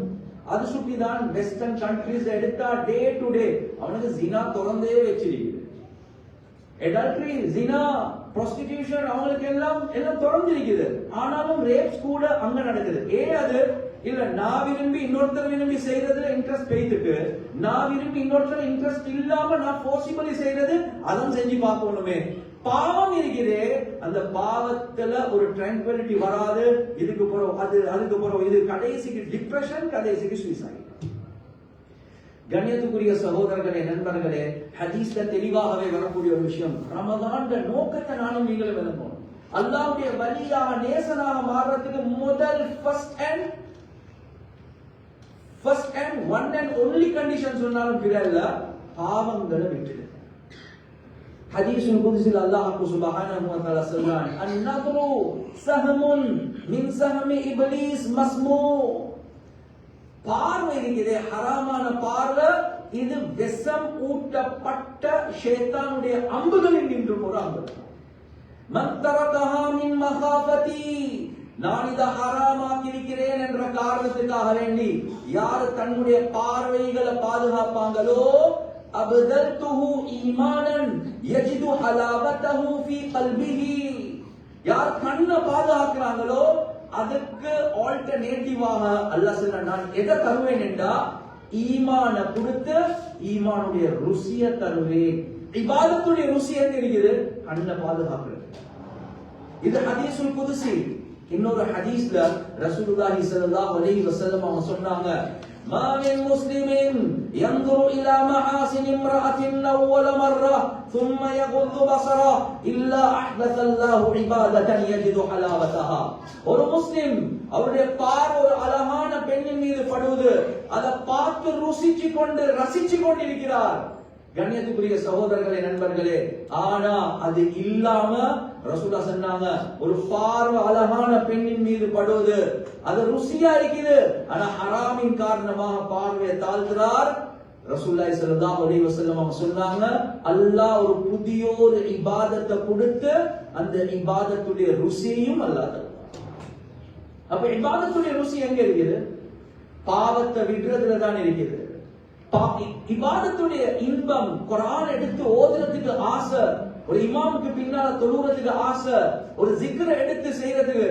அது சுட்டிதான் வெஸ்டர்ன் கண்ட்ரீஸ் எடுத்தா டே டு டே அவனுக்கு ஜினா திறந்தே வச்சிருக்குது. அடல்டரி, ஜினா, ப்ரோஸ்டிடியூஷன் அவங்களுக்கு எல்லாம் திறந்திருக்குது. ஆனாலும் ரேப்ஸ் கூட அங்க நடக்குது. அது இல்ல, நான் விரும்பி இன்னொருத்தர் விரும்பி செய்யறதுல இன்ட்ரெஸ்ட் பெய்துட்டு, நான் விரும்பி இன்னொருத்தர் இன்ட்ரெஸ்ட் இல்லாம நான் போசிபிளி செய்யறது, அதான் செஞ்சு பார்க்கணுமே. பாவம் இருக்கிறே, அந்த பாவத்துல ஒரு ட்ராங்குவாலிட்டி வராது. இதுக்கு போறோம், அதுக்கு போறோம், இது கடைசிக்கு டிப்ரெஷன், கடைசிக்கு சூசைட். கண்ணியத்துக்குரிய சகோதரர்களே, நண்பர்களே, ஹதீஸ்ல தெளிவாகவே வரக்கூடிய ஒரு விஷயம், ரமதான் நோக்கத்தை நானும் நீங்களும் விளங்கணும். அல்லாஹ்வுடைய வலியாக, நேசனாக மாறுறதுக்கு முதல் first and one and only condition சொன்னாலும் பிறல்ல, பாவங்களை விட்டுடு. ஹதீஸுல் குத்ஸில் அல்லாஹ் சுப்ஹானஹு வ தஆலா சொல்றான், அன்-நத்ரு சஹமுன் மின் சஹமி இப்லீஸ் மஸ்மூ. பார்வை இருக்கிறதே, ஹராமான பார்வை, இது விஷம் ஊட்டப்பட்ட ஷைத்தானுடைய அம்புகளில் நின்று ஒரு அம்பு. மன் தரகஹா மின் மகாஃபதி, நான் இதை ஹராமாக்கி இருக்கிறேன் என்ற காரணத்துக்காக வேண்டி யார் தன்னுடைய பார்வைகளை பாதுகாப்பாங்களோ, அபதல்துஹு ஈமானன் யஜிது ஹலாவதஹு ஃபீ கல்பிஹி, யார் கண்ணை பாதுகாக்கிறாங்களோ அதுக்கு ஆல்டர்னேட்டிவாக அல்லாஹ் சொல்றான், நான் எதை தருவேன் என்றா ஈமான கொடுத்து ஈமானுடைய ருசியை தருவேன். இபாதத்துடைய ருசி எங்க இருக்குது? கண்ணை பாதுகாக்கிறது. இது ஹதீஸுல் குத்ஸி. இன்னொரு ஹதீஸ்ல ரசூலுல்லாஹி ஸல்லல்லாஹு அலைஹி வஸல்லம் அவங்க சொன்னாங்க, மா மின் முஸ்லிமின் யன்துரு இலா மஹாசின் இம்ரஅத்தின் அவ்வல மர்ரா ثم يغض بصره الا احدث الله عباده يجد حلاوتها. ஒரு முஸ்லிம் அவருடைய பார்வை ஒரு அழகான பெண்ணின் மீது படுவது, அதை பார்த்து ருசிச்சு கொண்டு ரசிச்சு கொண்டிருக்கிறார். கண்ணியத்துக்குரிய சகோதரர்களே, நண்பர்களே, ஆனா அது இல்லாம ரசூலுல்லாஹ் சொன்னாங்க, ஒரு பார்வை அழகான பெண்ணின் மீது படுவது அது ருசியா இருக்குது, ஆனா ஹராமின் காரணமாக பார்வையை தாழ்கிறார். ரசூலுல்லாஹி ஸல்லல்லாஹு அலைஹி வஸல்லம் அவங்க சொன்னாங்க, அல்லாஹ் ஒரு புதிய ஒரு இபாதத்தை கொடுத்து அந்த இபாதத்துடைய ருசியையும் அல்லாஹ் தருவார். அப்ப இபாதத்துடைய ருசி எங்க இருக்குது? பாவத்தை விடுறதுல தான் இருக்குது. இபாதத்துடைய இன்பம், குர்ஆன் எடுத்து ஓதுறதுக்கு ஆசை, ஒரு இமாமுக்கு பின்னால தொழுறதுக்கு ஆசை, ஒரு ஜிக்ர எடுத்து செய்யறதுக்கு.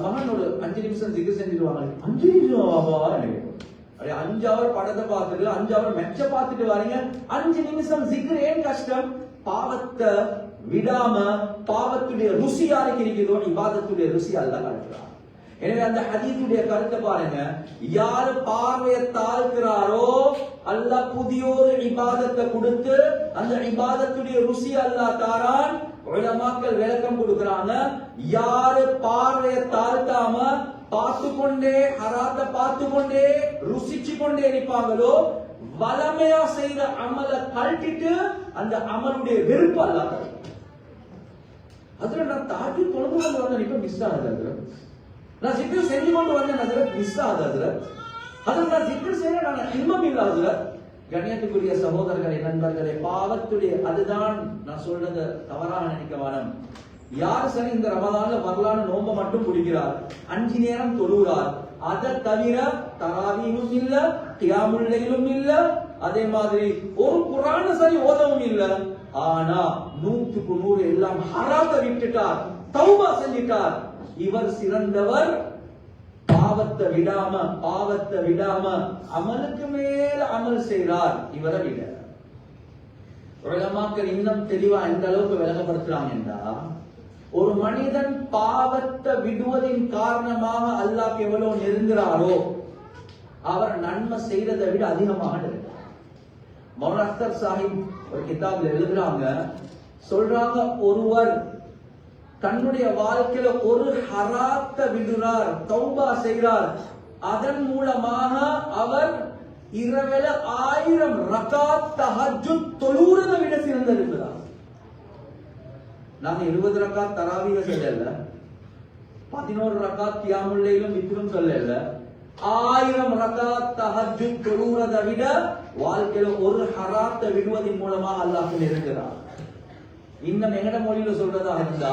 மகன் ஒரு 5 நிமிஷம் ஜிக்ர் செஞ்சிருவாங்க. 5 நிமிஷம் 5 ஹவர் படத்தை பார்த்துட்டு 5 ஹவர் மெச்ச பார்த்துட்டு வரீங்க, 5 நிமிஷம் ஜிக்ர் ஏன் கஷ்டம்? பாவத்தை விடாம பாவத்துடைய ருசி யாருக்கு இருக்குதோ இபாதத்துடைய ருசி அல்லாஹ் காட்டுறார். எனவே அந்த ஹதீஸுடைய கருத்தை பாருங்க, யாரு பார்வையை தாழ்கிறாரோ அல்லாஹ் புதிய ஒரு இபாதத்தை கொடுத்து அந்த இபாதத்துடைய ருசி அல்லாஹ் தாரான். உலமாக்கள் விளக்கம் கொடுக்கறாங்க, யாரு பார்வையை தாழ்த்தாம பார்த்து கொண்டே ஹராத்தை பார்த்து கொண்டே ருசிச்சு கொண்டே இருப்பாங்களோ, வளமையா செய்த அமலை கழட்டிட்டு அந்த அமலுடைய வெறுப்பு அல்லாஹ் தருவான். அதுல நான் தாக்கி தொழுது கொண்டு வந்தேன், இப்ப மிஸ் ஆகுது. நான் ஜிக்ர் செஞ்சு கொண்டு வந்தேன், அதுல மிஸ் ஆகுது. அதுல நான் ஜிக்ர் செய்ய நான் இன்பம் இல்லாத. கண்ணியத்துக்குரிய சகோதரர்களே, நண்பர்களே, பாவத்துடைய அதுதான் நான் சொல்றது தவறாக நினைக்க வேணும். யார் சரி இந்த ரமலான்ல வரலான்னு நோம்ப மட்டும் பிடிக்கிறார், 5 நேரம் தொழுகிறார், அதை தவிர தராவீஹும் இல்ல, கியாமுல் லைலும் இல்ல, அதே மாதிரி ஒரு குர்ஆன் சரி ஓதவும் இல்ல, ஆனா 100க்கு 100 எல்லாம் ஹராத்தை விட்டுட்டார், தௌபா செஞ்சிட்டார், இவர் சிறந்தவர். பாவத்தை விடாம அமலுக்கு மேல அமல் செய்கிறார், இவரை விட. உலமாக்கள் இன்னும் தெளிவா எந்த அளவுக்கு விளங்கப்படுத்துறாங்க என்றா, ஒரு மனிதன் பாவத்தை விடுவதின் காரணமாக அல்லாஹ் எவ்வளவு நெருங்குறாரோ அவர் நன்மை செய்யறதை விட அதிகமாக நெருங்குறார். மௌலானா அக்தர் சாஹிப் ஒரு கிதாப்ல எழுதுறாங்க, சொல்றாங்க, ஒருவர் தன்னுடைய வாழ்க்கையில ஒரு ஹராத்தை விடுறார், தௌபா செய்கிறார், அதன் மூலமாக அவர் இரவில 1000 ரகாத் தஹஜ்ஜுத் தொழுறதை விட சிறந்திருக்கிறார். நாங்க 20 ரகாத் தராவீஹ சொல்லல, 11 ரகாத் கியாமுல் லைலும் வித்ரும் சொல்லல, 1000 ரகாத் தஹஜ்ஜுத் தொழுறதை விட வாழ்க்கையில ஒரு ஹராத்தை விடுவதன் மூலமாக அல்லாஹ் நெருங்குறார். இன்னும் எங்கட மொழியில சொல்றதா இருந்தா,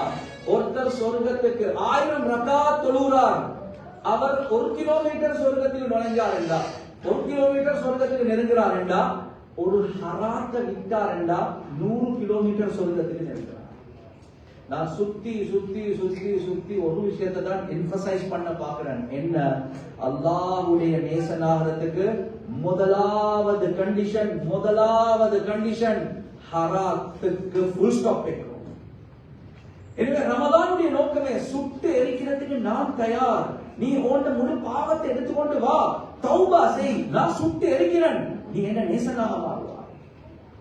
ஒருத்தர் சொர்க்கத்துக்கு 1000 ரகாத் தொழுகிறார், அவர் 1 கிலோமீட்டர் சொர்க்கத்தில் நுழைஞ்சார் என்றா, 1 கிலோமீட்டர் சொர்க்கத்துக்கு நெருங்குறார் என்றா, ஒரு ஹராத்தை விட்டார் என்றா 100 கிலோமீட்டர் சொர்க்கத்துக்கு நெருங்குறார். நான் சுத்தி ஒரு விஷயத்தை தான் எம்பசைஸ் பண்ண பாக்குறேன். என்ன? அல்லாஹ்வுடைய நேசனாகிறதுக்கு முதலாவது கண்டிஷன் ஹராத்துக்கு ஃபுல் ஸ்டாப் வைக்கணும். எனவே ரமலானுடைய நோக்கமே சுட்டு எரிக்கிறதுக்கு நான் தயார், நீ ஓண்ட முழு பாவத்தை எடுத்துக்கொண்டு வா, தௌபா செய், நான் சுட்டு எரிக்கிறேன், நீ என்ன நேசனாக மாறுவாய்,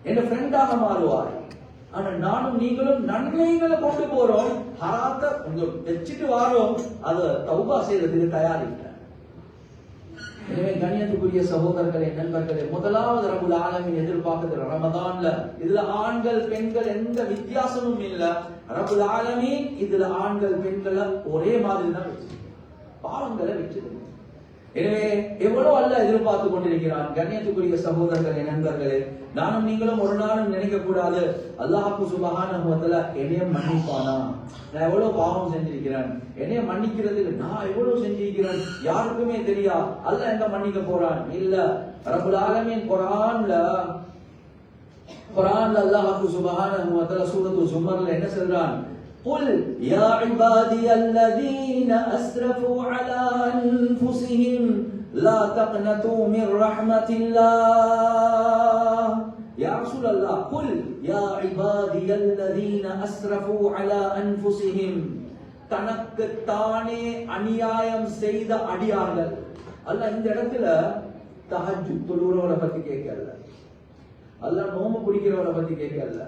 என்ன ஃப்ரெண்டாக மாறுவாய். ஆனா நானும் நீங்களும் நன்மைகளை கொண்டு போறோம், ஹராத்தை கொஞ்சம் வச்சுட்டு வாரோம், அதை தௌபா செய்யறதுக்கு தயாரிக்க. எனவே கண்ணியத்துக்குரிய சகோதரர்களே, நண்பர்களே, முதலாவது ரப்புல் ஆலமீன் எதிர்பார்க்கிறது ரமதான்ல இதுல ஆண்கள் பெண்கள் எந்த வித்தியாசமும் இல்ல. ரப்புல் ஆலமீன் இதுல ஆண்கள் பெண்களை ஒரே மாதிரி தான் வச்சிருக்காங்க, பாவங்களை வச்சிருக்காங்க. எனவே எவ்வளவு அல்லாஹ் எதிர்பார்த்து கொண்டிருக்கிறான். கண்ணியத்துக்குரிய சகோதரர்களே, நண்பர்களே, நானும் நீங்களும் ஒரு நாளும் நினைக்க கூடாது அல்லாஹ் சுப்ஹானஹு வ தஆலா என்னைய மன்னிப்பானா, நான் எவ்வளவு பாவம் செஞ்சிருக்கிறேன், என்னைய மன்னிக்கிறதுக்கு நான் எவ்வளவு செஞ்சிருக்கிறேன் யாருக்குமே தெரியா, அல்லாஹ் எங்க மன்னிக்க போறான்? இல்ல, ரப்புல் ஆலமீன் குர்ஆன்ல அல்லாஹ் சுப்ஹானஹு வ தஆலா சூரத்து ஸுமர்ல என்ன சொல்றான்? قل يا عبادي الذين أسرفوا على أنفسهم لا تقنطوا من رحمة الله. يا رسول الله قل يا عبادي الذين أسرفوا على أنفسهم. தனக்கு தானே அநியாயம் செய்த அடியார்கள். அல்லாஹ் இந்த இடத்துல தஹஜ்ஜுத் தொழுறவரை பத்தி கேட்கல, அல்லாஹ் நோம்பு பிடிக்கிறவரை பத்தி கேட்கல,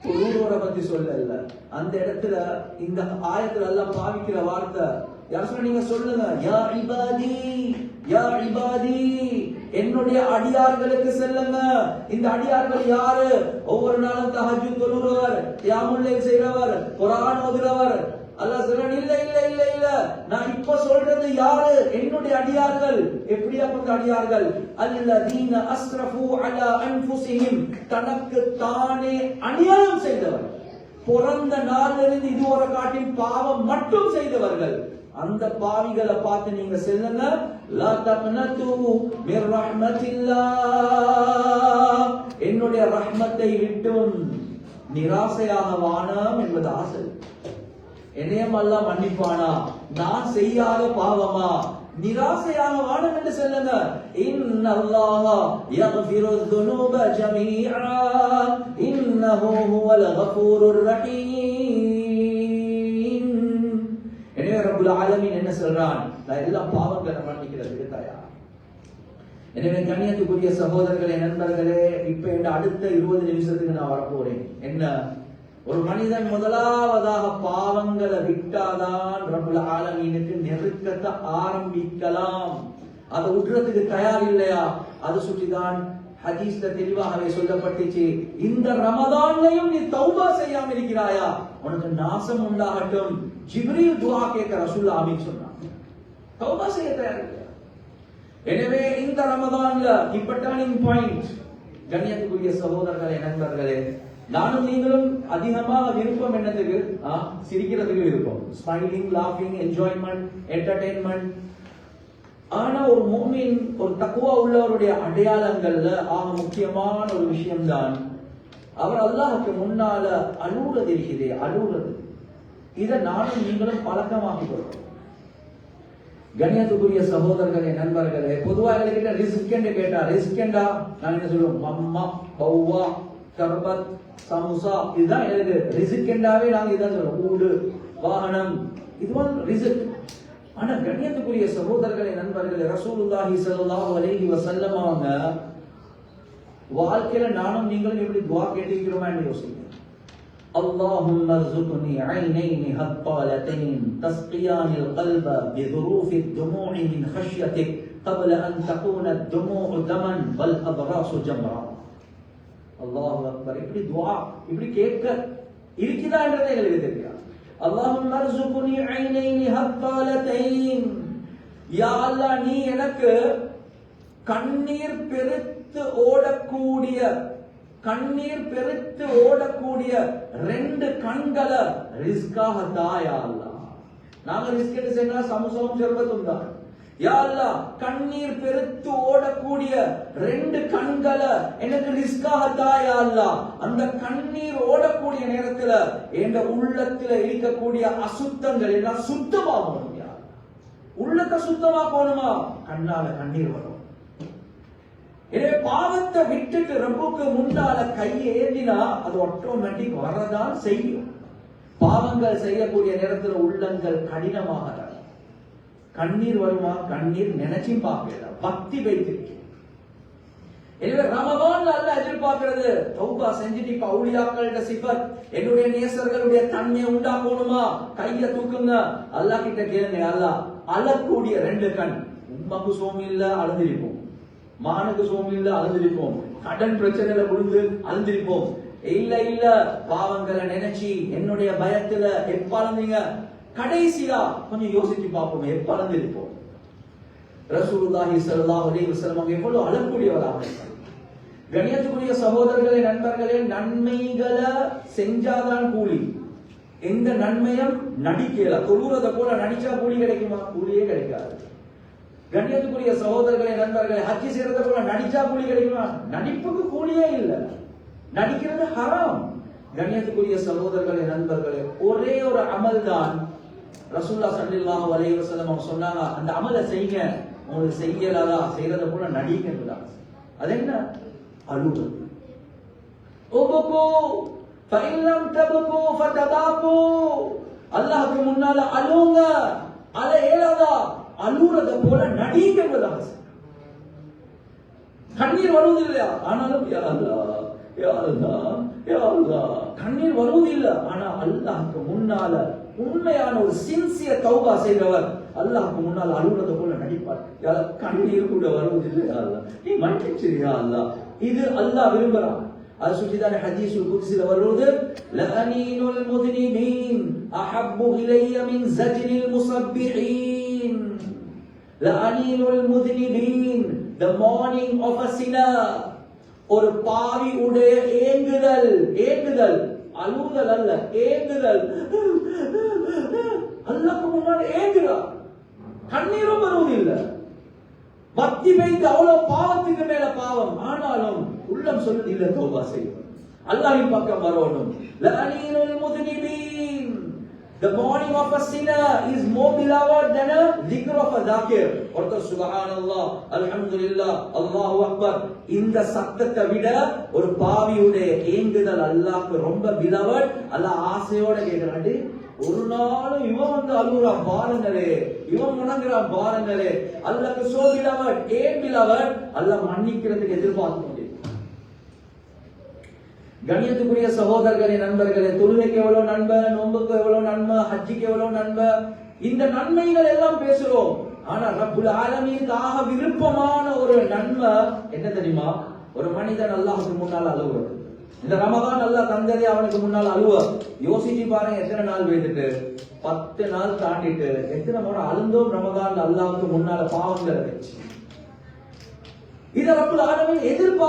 தொழுறவரை பத்தி சொல்லல. அந்த இடத்துல இந்த ஆயத்துல எல்லாம் பாவிக்கிற வார்த்தை யார் சொல்ல? நீங்க சொல்லுங்க, யா இபாதி, யா இபாதி, என்னுடைய அடியார்களுக்கு செல்லுங்க. இந்த அடியார்கள் யாரு? ஒவ்வொரு நாளும் தஹஜ்ஜுத் தொழுறவர், கியாமுல் லைல் செய்றவர், குர்ஆன் ஓதுறவர். அல்லாஹ் சொல்றான், இல்ல இல்ல இல்ல இல்ல, நான் இப்ப சொல்றது யாரு? என்னுடைய அடியார்கள். எப்படியாப்பட்ட அடியார்கள்? அல்லதீன அஸ்ரஃபு அலா அன்ஃபுஸிஹிம், தனக்கு தானே அநியாயம் செய்தவர், பிறந்த நாளிலிருந்து இதுவரை காட்டில் பாவம் மட்டும் செய்தவர்கள். அந்த பாவிகளை பார்த்து நீங்க செல்லுங்க, லா தக்னது மிர் ரஹ்மத்தில்லாஹ், என்னுடைய ரஹ்மத்தை விட்டும் நிராசையாக வானாம் என்பது ஆசை. என்னையும் அல்லாஹ் மன்னிப்பானா? நான் செய்யாத பாவமா? நிராசையாக வானம் என்று சொல்லுங்க. இன்னல்லாஹ யக்ஃபிரு ذுனூப ஜமீஆ இன்னஹு ஹுவல் கஃபூருர் ரஹீம். எனவே ரப்புல் ஆலமீன் என்ன சொல்றான்? நான் எல்லா பாவங்களை மன்னிக்கிறதுக்கு தயார். எனவே கண்ணியத்துக்குரிய சகோதரர்களே, நண்பர்களே, இப்ப இந்த அடுத்த 20 நிமிஷத்துக்கு நான் வரப்போறேன். என்ன? ஒரு மனிதன் முதலாவதாக பாவங்களை விட்டாதான் ரப்புல் ஆலமீனுக்கு நெருக்கத்தை ஆரம்பிக்கலாம். அதை விடுறதுக்கு தயார் இல்லையா? அது சுற்றிதான் ஹதீஸ்ல தெளிவாகவே சொல்லப்பட்டுச்சு, இந்த ரமதான்லயும் நீ தௌபா செய்யாம இருக்கிறாயா, உனக்கு நாசம் உண்டாகட்டும். ஜிப்ரீல் துஆ கேட்க ரசூல் ஆமீன் சொன்னாங்க. தௌபா செய்ய தயார் இல்லையா? எனவே இந்த ரமதான்ல இப்ப டர்னிங் பாயிண்ட். கண்ணியத்துக்குரிய சகோதரர்களே, நண்பர்களே, நானும் நீங்களும் அதிகமாக விருப்பம் என்னதுக்கு? சிரிக்கிறதுக்கு விருப்பம். ஸ்மைலிங், லாஃபிங், என்ஜாய்மெண்ட், என்டர்டெயின்மெண்ட். ஆனா ஒரு முஃமின், ஒரு தக்வா உள்ளவருடைய அடையாளங்கள்ல ஆக முக்கியமான ஒரு விஷயம்தான் அவர் அல்லாஹ்வுக்கு முன்னால அழுறது இருக்கிறதே, அழுறது. இதை நானும் நீங்களும் பழக்கமாக்கிக் கொள்றோம். கண்ணியத்துக்குரிய சகோதரர்களே, நண்பர்களே, பொதுவாக எங்ககிட்ட ரிஸ்க் என்று கேட்டா, ரிஸ்க் என்றா நான் என்ன சொல்லுவோம்? மம்மா, பௌவா, கர்பத், சமுசா, இதுதான் எனக்கு ரிஸ்க் என்றாவே நாங்க இதான் சொல்றோம். ஊடு, வாகனம், இதுதான் ரிஸ்க். ஆனா கண்ணியத்துக்குரிய சகோதரர்களே, நண்பர்களே, ரசூலுல்லாஹி ஸல்லல்லாஹு அலைஹி வஸல்லம் அவங்க வாழ்க்கையில நானும் நீங்களும் எப்படி துஆ கேட்டிருக்கிறோமா என்று யோசிங்க. அல்லாஹும்ம ர்ஸுக்னி ஐனைனி ஹத்தாலத்தைன் தஸ்கியானில் கல்ப பிதுரூஃபி الدموع من خشيتك قبل ان تكون الدموع دما والابراس جمرا. அல்லாஹு அக்பர். இப்படி துஆ இப்படி கேட்க இருக்குதா என்றதே எங்களுக்கு தெரியாது. அல்லாஹும்ம ர்ஸுக்னி ஐனைனி ஹத்தாலத்தைன், யா அல்லாஹ் நீ எனக்கு கண்ணீர் பெருத்து ஓடக்கூடிய 2 கண்களை ரிஸ்காக தா யா அல்லாஹ். நாங்க ரிஸ்க் எடுத்து செஞ்சா சமுசமும் சர்பத்தும் தான். யா அல்லாஹ் கண்ணீர் பெருத்து ஓடக்கூடிய 2 கண்களை எனக்கு ரிஸ்காக தா யா அல்லாஹ். அந்த கண்ணீர் ஓடக்கூடிய நேரத்துல என்ற உள்ளத்துல இருக்கக்கூடிய அசுத்தங்கள் எல்லாம் சுத்தமாகணும். யா உள்ளத்தை சுத்தமாக்கணுமா? கண்ணால கண்ணீர் வரும். எனவே பாவத்தை விட்டுட்டு ரப்புக்கு முன்னால கையை ஏந்தினா அது ஆட்டோமேட்டிக் வரதான் செய்யும். பாவங்கள் செய்யக்கூடிய நேரத்துல உள்ளங்கள் கடினமாக கண்ணீர் வருமா? கண்ணீர் நினைச்சு பார்க்கல, பக்தி வைத்திருக்கு. எனவே ரமதான்ல அல்லாஹ் எதிர்பார்க்கிறது தௌபா செஞ்சுட்டு இப்ப அவுலியாக்களோட சிஃபத், என்னுடைய நேசர்களுடைய தன்மையை உண்டாக்கணுமா? கையை தூக்குங்க, அல்லாஹ் கிட்ட கேளுங்க. அல்லாஹ் அழக்கூடிய 2 கண், உம்மாக்கு சோமி இல்ல அழுந்திருப்போம், மானுக்கு சோமி இல்ல அழுந்திருப்போம், கடன் பிரச்சனையில விழுந்து அழுந்திருப்போம். இல்ல பாவங்களை நினைச்சு என்னுடைய பயத்துல எப்ப அழுந்தீங்க? கடைசியா கொஞ்சம் யோசிச்சு பார்ப்போம், எப்ப அழுந்திருப்போம்? ரசூலுல்லாஹி ஸல்லல்லாஹு அலைஹி வஸல்லம் எவ்வளவு அழக்கூடியவராக இருக்காங்க. கண்ணியத்துக்குரிய சகோதரர்களே, நண்பர்களே, நன்மைகளை செஞ்சாதான் கூலி. எந்த நன்மையும் நடிக்கல. தொழுறத போல நடிச்சா கூலி கிடைக்குமா? கூலியே கிடைக்காது. கண்ணியத்துக்குரிய சகோதரர்களே, நண்பர்களே, ஹஜ் செய்யறத போல நடிச்சா கூலி கிடைக்குமா? நடிப்புக்கு கூலியே இல்லை. நடிக்கிறது ஹராம். கண்ணியத்துக்குரிய சகோதரர்களே, நண்பர்களே, ஒரே ஒரு அமல் தான் ரசூலுல்லாஹி ஸல்லல்லாஹு அலைஹி வஸல்லம் அவங்க சொன்னாங்க, அந்த அமலை செய்யுங்க. உங்களுக்கு செய்யலாதா? செய்யறத போல நடிக்கிறாங்க. அது என்ன? அழுவது. அல்லாஹ்வுக்கு முன்னால அழுங்க. அல ஏலாதா? அழுறத போல நடிக்கிறதாக. கண்ணீர் வருவதில்லை, ஆனாலும் யா அல்லாஹ் யா அல்லாஹ் யா அல்லாஹ் கண்ணீர் வருவதில்லை. ஆனா அல்லாஹ்வுக்கு முன்னால உண்மையான ஒரு சின்சியர் தௌபா செய்தவர் அல்லாஹ்வுக்கு முன்னால் அழுறத போல நடிப்பார். கண்ணீர் கூட வருவதில்லை, யா அல்லாஹ் நீ மன்னிச்சிரு யா அல்லாஹ். இது அல்லாஹ் விரும்புறான். அது சுற்றிதான ஹதீஸுல் குத்ஸில வருது, லஅனீனுல் முذنبீன் அஹப்பு இலைய மின் ஸஜ்ரில் முஸப்பிஹீன். லஅனீனுல் முذنبீன், the mourning of a sinner. ஒரு பாவி உடைய ஏங்குதல், ஏங்குதல், அழுதல் அல்ல, ஏங்குதல். அல்லாஹ்வுக்கு முன்னால் ஏங்குறார், கண்ணீரும் வருவதில்லை. பக்தி வைத்து அவ்வளவு பாவத்துக்கு மேல பாவம், ஆனாலும் உள்ளம் சொல்லுது இல்ல, தௌபா செய்யணும், அல்லாஹ்வின் பக்கம் வரணும். லஅனீனுல் முذنبீன், the mourning of a sinner is more beloved than a dhikr of a dhakir. ஒருத்தர் சுப்ஹானல்லாஹ், அல்ஹம்துலில்லாஹ், அல்லாஹு அக்பர், இந்த சத்தத்தை விட ஒரு பாவியுடைய ஏங்குதல் அல்லாஹ்க்கு ரொம்ப பிலவட். அல்லாஹ் ஆசையோட கேட்கிறான், ஒரு நாளும் இவன் வந்து அழுகுறான் பாருங்களே, இவன் முணங்குறான் பாருங்களே. அல்லாஹ்க்கு சோ பிலவட். ஏன் பிலவட்? அல்லாஹ் மன்னிக்கிறதுக்கு எதிர்பார்த்து கொண்டிருக்கிறான். கண்ணியத்துக்குரிய சகோதரர்களே, நண்பர்களே, தொழுகைக்கு எவ்வளவு நன்மை, நோன்புக்கு எவ்வளவு நன்மை, ஹஜ்ஜுக்கு எவ்வளவு நன்மை, இந்த நன்மைகள் எல்லாம் பேசுறோம். ஆனா ரப்புல் ஆலமீனுக்கு ஆக விருப்பமான ஒரு நன்மை என்ன தெரியுமா? ஒரு மனிதன் அல்லாஹ்வுக்கு முன்னால் அழுவது. இந்த ரமதான் அல்லாஹ் தந்ததே அவனுக்கு முன்னால் அழுவ. யோசிச்சு பாருங்க, எத்தனை நாள் போயிட்டு 10 நாள் தாண்டிட்டு எத்தனை முறை அழுந்தோம் ரமதான் அல்லாஹ்வுக்கு முன்னால பாவங்களை வச்சு. இதை ரப்புல் ஆலமீன் எதிர்பார்க்க